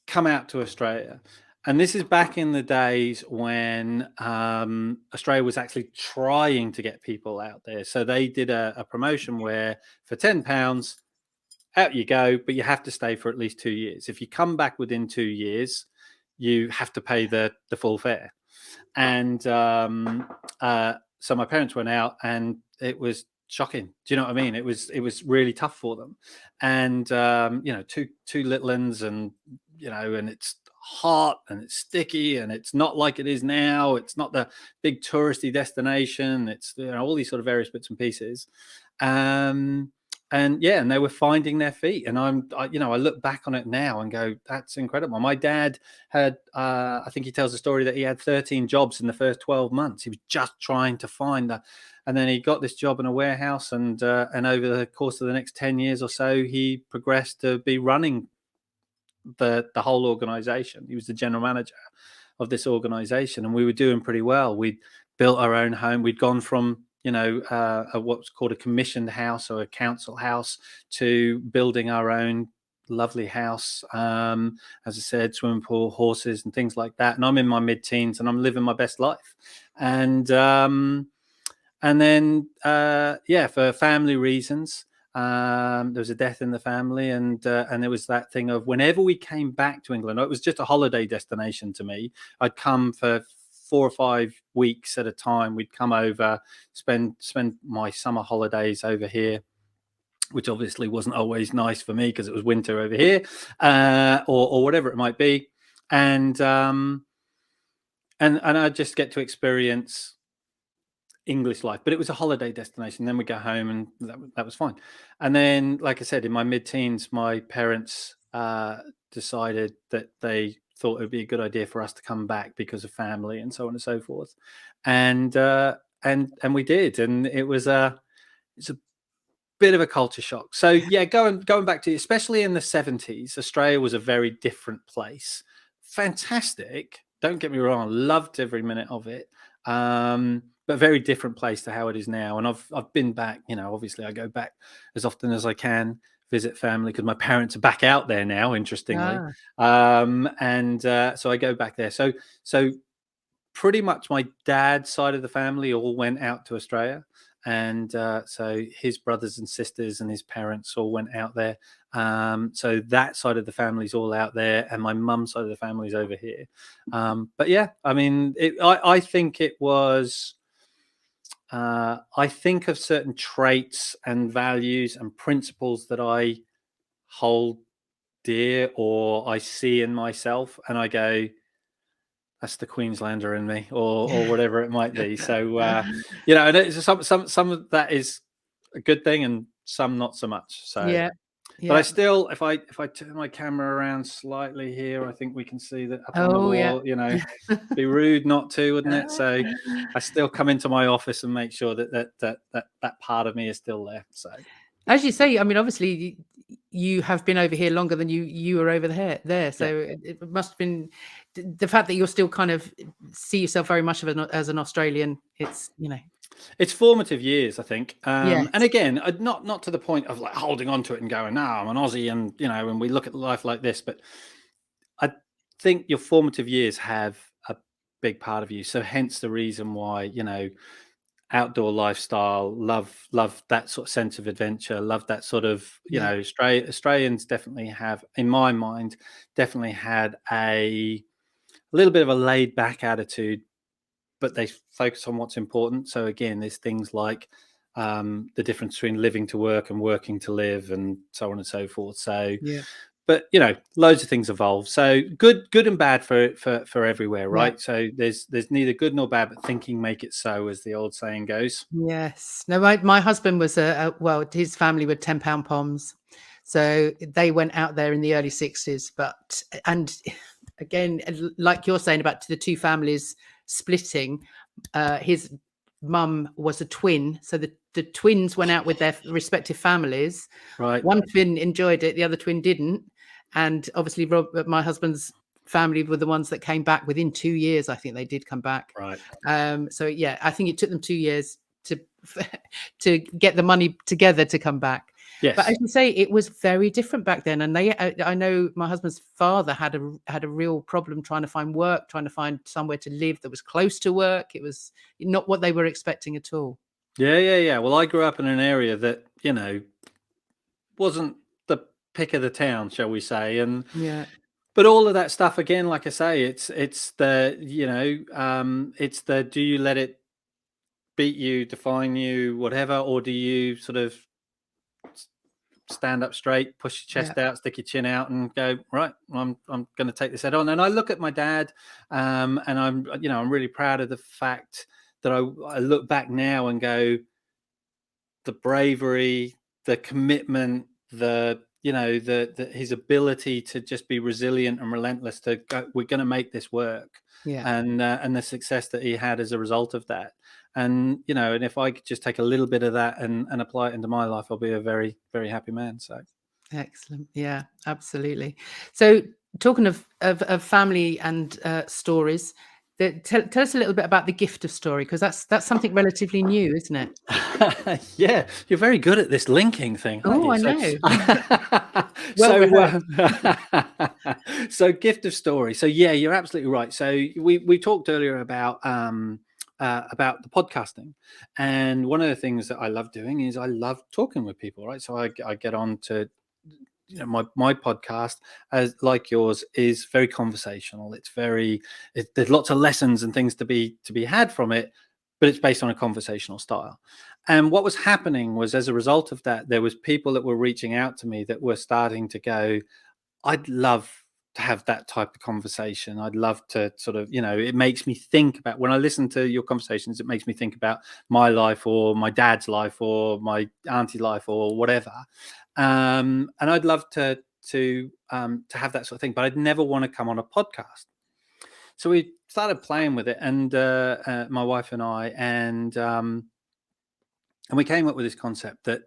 come out to Australia. And this is back in the days when Australia was actually trying to get people out there. So they did a promotion where for £10, out you go, but you have to stay for at least 2 years. If you come back within 2 years, you have to pay the full fare. And so my parents went out, and it was shocking. Do you know what I mean? It was really tough for them. And two little ones, and and it's hot and it's sticky, and it's not like it is now. It's not the big touristy destination. It's all these sort of various bits and pieces. Um, and they were finding their feet. And I look back on it now and go, that's incredible. My dad had, I think he tells a story that he had 13 jobs in the first 12 months. He was just trying to find that. And then he got this job in a warehouse, and over the course of the next 10 years or so, he progressed to be running the whole organization. He was the general manager of this organization, and we were doing pretty well. We'd built our own home. We'd gone from what's called a commissioned house, or a council house, to building our own lovely house. As I said, swimming pool, horses, and things like that. And I'm in my mid-teens, and I'm living my best life. And then for family reasons, there was a death in the family, and there was that thing of, whenever we came back to England, it was just a holiday destination to me. I'd come for 4 or 5 weeks at a time. We'd come over, spend my summer holidays over here, which obviously wasn't always nice for me because it was winter over here, or whatever it might be. And I just get to experience English life, but it was a holiday destination. Then we go home, and that was fine. And then, like I said, in my mid-teens, my parents decided that they thought it would be a good idea for us to come back because of family and so on and so forth. And we did, and it's a bit of a culture shock. So yeah, going back to, especially in the 70s, Australia was a very different place. Fantastic, don't get me wrong, loved every minute of it. But very different place to how it is now. And I've been back, obviously I go back as often as I can, visit family, because my parents are back out there now, interestingly. So I go back there. So pretty much my dad's side of the family all went out to Australia. And so his brothers and sisters and his parents all went out there. So that side of the family's all out there, and my mum's side of the family's over here. But yeah, I mean, I think it was, I think of certain traits and values and principles that I hold dear, or I see in myself, and I go, that's the Queenslander in me, or whatever it might be. So and it's some of that is a good thing, and some not so much. So Yeah. But I Yeah. still, if I turn my camera around slightly here, I think we can see that up on the Oh, yeah. wall. Be rude not to, wouldn't it? So I still come into my office and make sure that part of me is still there. So As you say, I mean, obviously, you have been over here longer than you were over there. So yeah, it must have been the fact that you're still kind of see yourself very much as an Australian. It's it's formative years, I think. And yes, again, not to the point of like holding on to it and going, "No, I'm an Aussie," and we look at life like this. But I think your formative years have a big part of you. So hence the reason why outdoor lifestyle, love that sort of sense of adventure, love that sort of yeah, Australians definitely have, in my mind, definitely had a little bit of a laid back attitude, but they focus on what's important. So again, there's things like the difference between living to work and working to live, and so on and so forth. So, yeah, but loads of things evolve. So good and bad for everywhere, yeah. right? So there's neither good nor bad, but thinking make it so, as the old saying goes. Yes. No, my husband was well, his family were 10-pound poms. So they went out there in the early 60s. But, and again, like you're saying about the two families splitting, his mum was a twin. So the twins went out with their respective families. Right, One twin enjoyed it, the other twin didn't. And obviously, my husband's family were the ones that came back within 2 years. I think they did come back. right. So yeah, I think it took them 2 years to to get the money together to come back. But as Yes. you say, it was very different back then. And I know my husband's father had a real problem trying to find work, trying to find somewhere to live that was close to work. It was not what they were expecting at all. Yeah, yeah, yeah. Well, I grew up in an area that, wasn't the pick of the town, shall we say. And Yeah, but all of that stuff again, like I say, it's the, it's the, do you let it beat you, define you, whatever, or do you sort of stand up straight, push your yeah, chest out, stick your chin out, and go, right, I'm going to take this head on. And I look at my dad, and I'm really proud of the fact that I look back now and go, the bravery, the commitment, the his ability to just be resilient and relentless to go, we're going to make this work, yeah. and the success that he had as a result of that. And if I could just take a little bit of that and apply it into my life, I'll be a very, very happy man. So Excellent. Yeah, absolutely. So talking of family and stories, tell us a little bit about the gift of story, because that's something relatively new, isn't it? yeah, you're very good at this linking thing, aren't Oh, you? I So, know. Well so, rehearsed. so gift of story. So, yeah, you're absolutely right. So, we talked earlier about the podcasting, and one of the things that I love doing is I love talking with people, right? So, I get on to my podcast, as like yours, is very conversational. There's lots of lessons and things to be had from it, but it's based on a conversational style. And what was happening was, as a result of that, there was people that were reaching out to me that were starting to go, I'd love to have that type of conversation. I'd love to sort of, it makes me think about, when I listen to your conversations, it makes me think about my life or my dad's life or my auntie's life or whatever. And I'd love to have that sort of thing, but I'd never want to come on a podcast. So we started playing with it, and my wife and I, and we came up with this concept that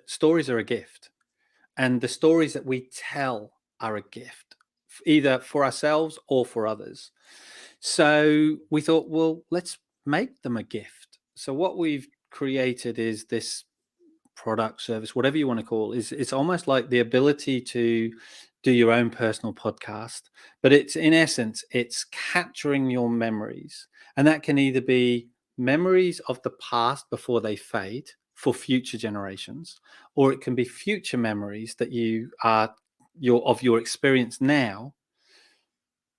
stories are a gift, and the stories that we tell are a gift, either for ourselves or for others. So we thought, well, let's make them a gift. So what we've created is this product, service, whatever you want to call it, is it's almost like the ability to do your own personal podcast, but it's, in essence, it's capturing your memories. And that can either be memories of the past before they fade for future generations, or it can be future memories that you are your experience now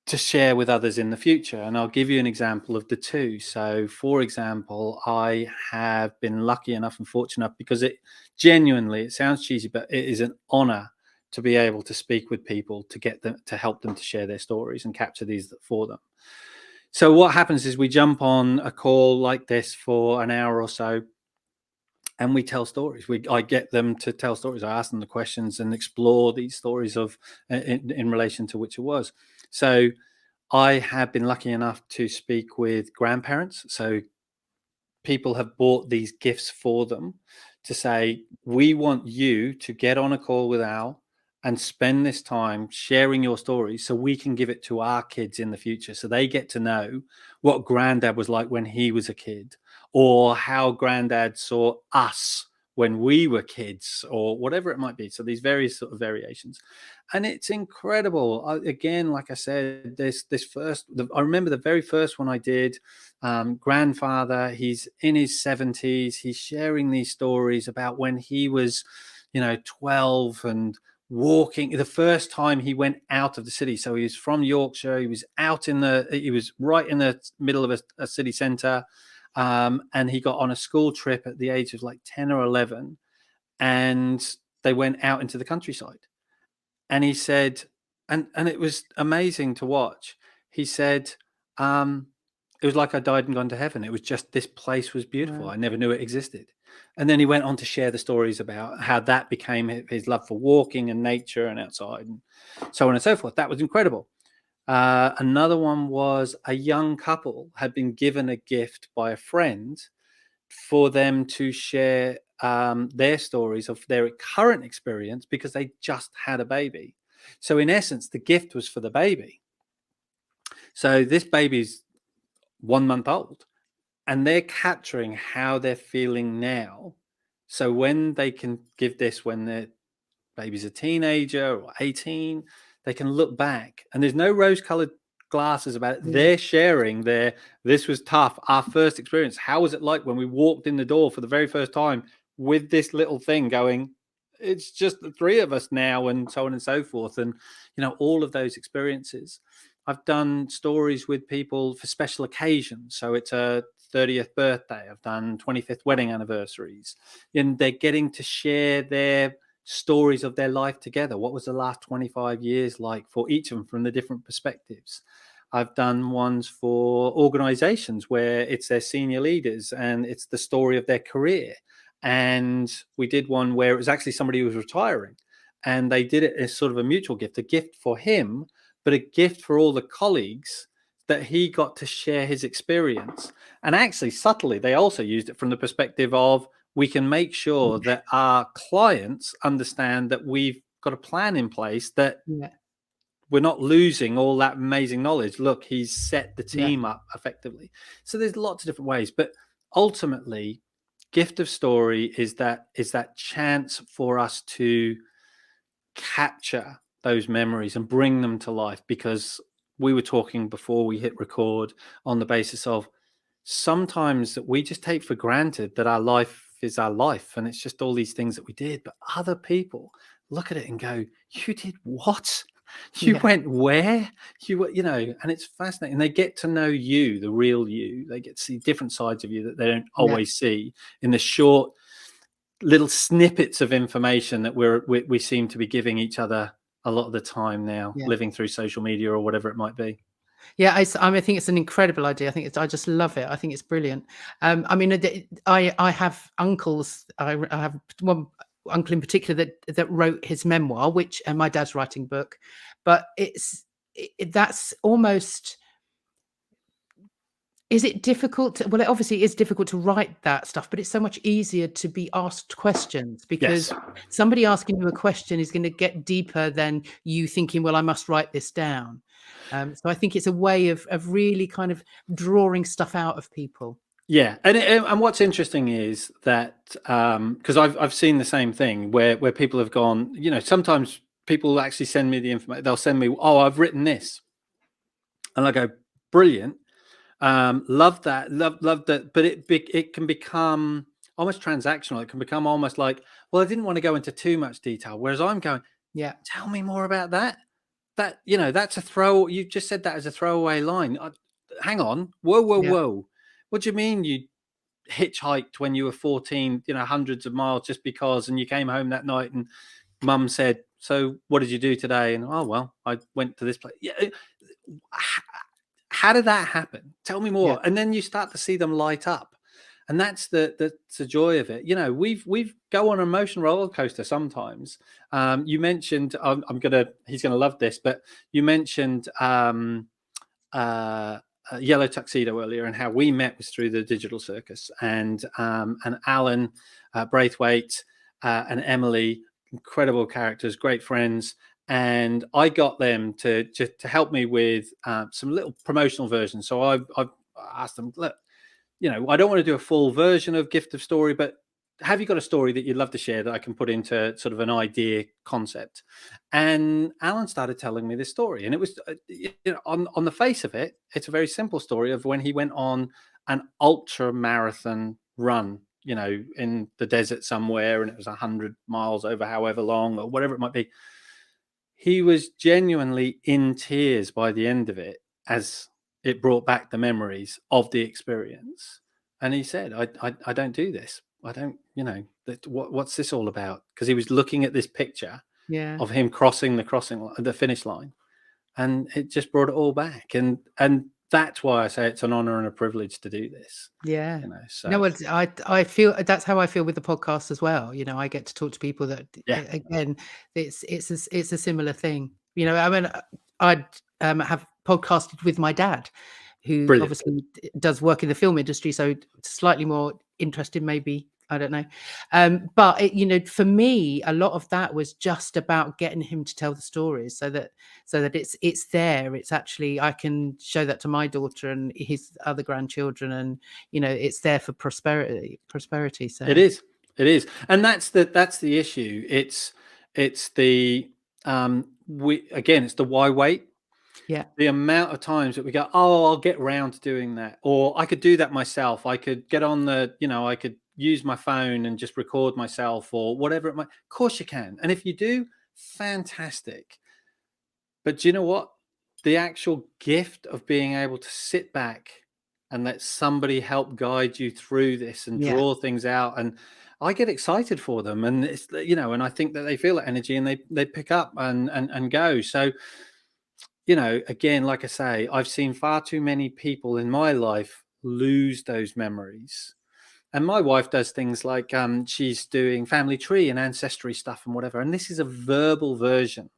to share with others in the future. And I'll give you an example of the two. So, for example, I have been lucky enough and fortunate enough, because it sounds cheesy, but it is an honor to be able to speak with people, to get them, to help them to share their stories and capture these for them. So what happens is we jump on a call like this for an hour or so, and we tell stories. I get them to tell stories. I ask them the questions and explore these stories of in relation to which it was. So I have been lucky enough to speak with grandparents. So people have bought these gifts for them to say, we want you to get on a call with Al and spend this time sharing your stories so we can give it to our kids in the future, so they get to know what granddad was like when he was a kid, or how granddad saw us when we were kids, or whatever it might be. So these various sort of variations, and it's incredible. Again, like I said, I remember the very first one I did. Grandfather, he's in his 70s, he's sharing these stories about when he was 12 and walking the first time he went out of the city. So he was from Yorkshire, he was right in the middle of a city centre, and he got on a school trip at the age of like 10 or 11, and they went out into the countryside. And he said, and it was amazing to watch. He said, it was like I died and gone to heaven. It was just, this place was beautiful. Wow. I never knew it existed. And then he went on to share the stories about how that became his love for walking and nature and outside and so on and so forth. That was incredible. Another one was a young couple had been given a gift by a friend for them to share their stories of their current experience, because they just had a baby. So in essence, the gift was for the baby. So this baby's 1 month old, and they're capturing how they're feeling now. So when they can give this, when their baby's a teenager or 18, they can look back, and there's no rose-colored glasses about it. Yeah. They're sharing this was tough, our first experience. How was it like when we walked in the door for the very first time with this little thing going, it's just the three of us now, and so on and so forth. And all of those experiences. I've done stories with people for special occasions. So it's a 30th birthday. I've done 25th wedding anniversaries, and they're getting to share their stories of their life together. What was the last 25 years like for each of them from the different perspectives? I've done ones for organizations where it's their senior leaders and it's the story of their career. And we did one where it was actually somebody who was retiring, and they did it as sort of a mutual gift, a gift for him, but a gift for all the colleagues, that he got to share his experience. And actually, subtly, they also used it from the perspective of, we can make sure that our clients understand that we've got a plan in place, that Yeah. we're not losing all that amazing knowledge. Look, he's set the Yeah. team up effectively. So there's lots of different ways, but ultimately, gift of story is that chance for us to capture those memories and bring them to life. Because we were talking before we hit record on the basis of, sometimes that we just take for granted that our life is our life and it's just all these things that we did, but other people look at it and go, you did what? You Yeah. went where? And it's fascinating. They get to know you, the real you. They get to see different sides of you that they don't Yeah. always see in the short little snippets of information that we seem to be giving each other a lot of the time now, Yeah. living through social media or whatever it might be. Yeah, I think it's an incredible idea. I just love it. I think it's brilliant. I mean, I have uncles. I have one uncle in particular that wrote his memoir, which and my dad's writing book, but that's almost. Is it difficult well, it obviously is difficult to write that stuff, but it's so much easier to be asked questions, because Yes. somebody asking you a question is gonna get deeper than you thinking, "Well, I must write this down." So I think it's a way of really kind of drawing stuff out of people. Yeah, and what's interesting is that, because I've seen the same thing where people have gone. Sometimes people actually send me the information. They'll send me, "Oh, I've written this," and I go, "Brilliant, love that, love that." But it can become almost transactional. It can become almost like, "Well, I didn't want to go into too much detail." Whereas I'm going, Yeah, "Tell me more about that." That's a throw. You just said that as a throwaway line. Hang on, whoa, whoa, yeah, whoa. What do you mean you hitchhiked when you were 14, hundreds of miles just because, and you came home that night and mum said, "So what did you do today?" And, "Oh, well, I went to this place." Yeah. How did that happen? Tell me yeah, more. And then you start to see them light up. And that's the joy of it. We've go on an emotion roller coaster sometimes. You mentioned, he's gonna love this, but you mentioned Yellow Tuxedo earlier, and how we met was through the Digital Circus, and Alan Braithwaite and Emily, incredible characters, great friends. And I got them to help me with some little promotional versions. So I've asked them, look, I don't want to do a full version of Gift of Story, but have you got a story that you'd love to share that I can put into sort of an idea concept? And Alan started telling me this story, and it was, on the face of it, it's a very simple story of when he went on an ultra marathon run, in the desert somewhere, and it was 100 miles over however long or whatever it might be. He was genuinely in tears by the end of it, as it brought back the memories of the experience. And he said, I don't do this. I don't, what's this all about? Because he was looking at this picture Yeah. of him crossing the finish line, and it just brought it all back. And that's why I say it's an honor and a privilege to do this. Yeah. So No, well, I feel that's how I feel with the podcast as well. I get to talk to people that, yeah, again, it's a similar thing. I mean, I have podcasted with my dad, who brilliant. obviously does work in the film industry, so slightly more interested, maybe. I don't know. But for me, a lot of that was just about getting him to tell the stories, so that it's there. It's actually, I can show that to my daughter and his other grandchildren, and it's there for prosperity. So It is, and that's the issue. It's the it's the why wait. yeah, The amount of times that we go, oh, I'll get round to doing that, or I could do that myself. I could get on I could use my phone and just record myself, or whatever it might. Of course you can, and if you do, fantastic. But do you know what? The actual gift of being able to sit back and let somebody help guide you through this and yeah, draw things out, and I get excited for them, and it's, and I think that they feel that energy, and they pick up and go. So, again, like I say, I've seen far too many people in my life lose those memories. And my wife does things like, she's doing family tree and ancestry stuff and whatever. And this is a verbal version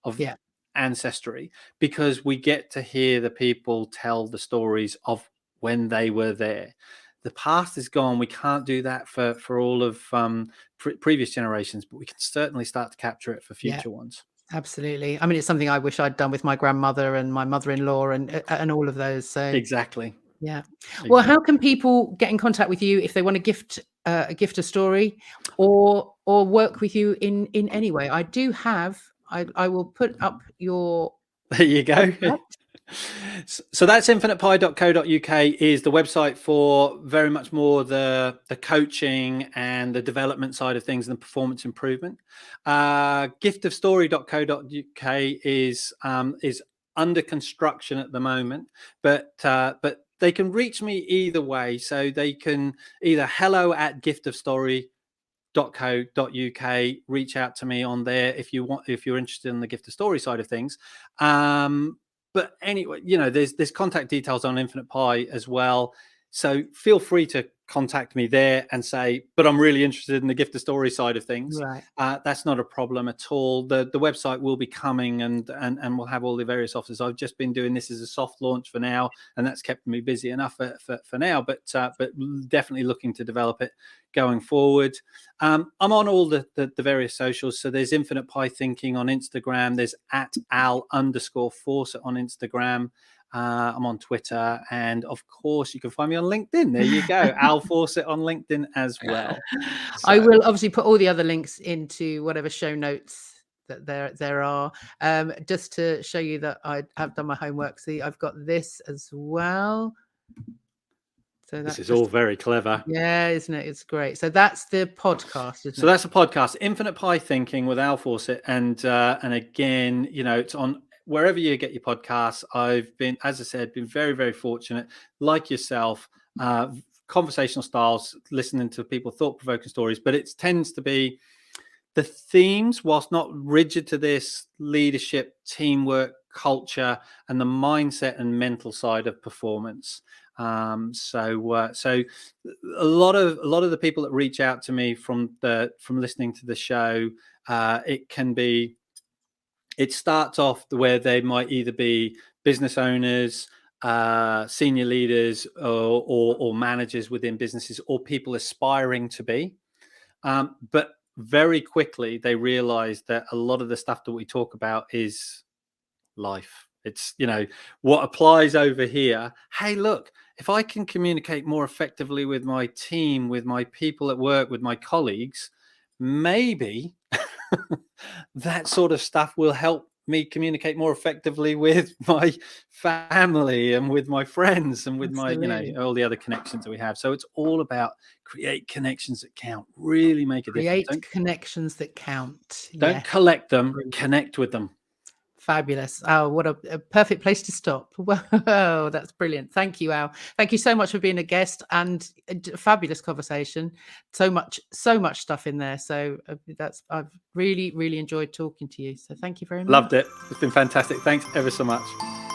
of yeah, ancestry, because we get to hear the people tell the stories of when they were there. The past is gone. We can't do that for all of previous generations, but we can certainly start to capture it for yeah. future ones. Absolutely. I mean, it's something I wish I'd done with my grandmother and my mother-in-law and all of those. So Exactly. yeah. Well, Exactly. how can people get in contact with you if they want to gift a story, or work with you in any way? I will put up your There you go. contact. So that's infinitepi.co.uk is the website for very much more the coaching and the development side of things and the performance improvement. Giftofstory.co.uk is under construction at the moment, but they can reach me either way. So they can either hello@giftofstory.co.uk, reach out to me on there if you're interested in the Gift of Story side of things. But anyway, there's contact details on Infinite Pi as well, so feel free to contact me there and say, but I'm really interested in the Gift of Story side of things. Right. That's not a problem at all. The website will be coming, and we'll have all the various offers. I've just been doing this as a soft launch for now, and that's kept me busy enough for now, but definitely looking to develop it going forward. I'm on all the various socials. So there's Infinite Pi Thinking on Instagram. There's @al_Fawcett on Instagram. I'm on Twitter, and of course you can find me on LinkedIn. There you go. Al Fawcett on LinkedIn as well. I So will obviously put all the other links into whatever show notes that there are, just to show you that I have done my homework. See, I've got this as well. So this that is all just, very clever. yeah, isn't it? It's great. So that's the podcast, isn't So it? that's a podcast, Infinite Pi Thinking with Al Fawcett, and again, it's on wherever you get your podcasts. I've been, as I said, been very, very fortunate, like yourself, conversational styles, listening to people, thought-provoking stories, but it tends to be the themes, whilst not rigid to this, leadership, teamwork, culture, and the mindset and mental side of performance. So a lot of the people that reach out to me from listening to the show, it starts off where they might either be business owners, senior leaders, or managers within businesses, or people aspiring to be. But very quickly they realize that a lot of the stuff that we talk about is life. It's, what applies over here. Hey, look, if I can communicate more effectively with my team, with my people at work, with my colleagues, maybe that sort of stuff will help me communicate more effectively with my family and with my friends and with my, Absolutely. all the other connections that we have. So it's all about create connections that count, really make a difference. Create connections that count. Don't Yeah. collect them, Brilliant. connect with them. Fabulous. Oh, what a perfect place to stop. Whoa, that's brilliant. Thank you, Al. Thank you so much for being a guest, and a fabulous conversation. So much stuff in there. So I've really, really enjoyed talking to you. So thank you very much. Loved it. It's been fantastic. Thanks ever so much.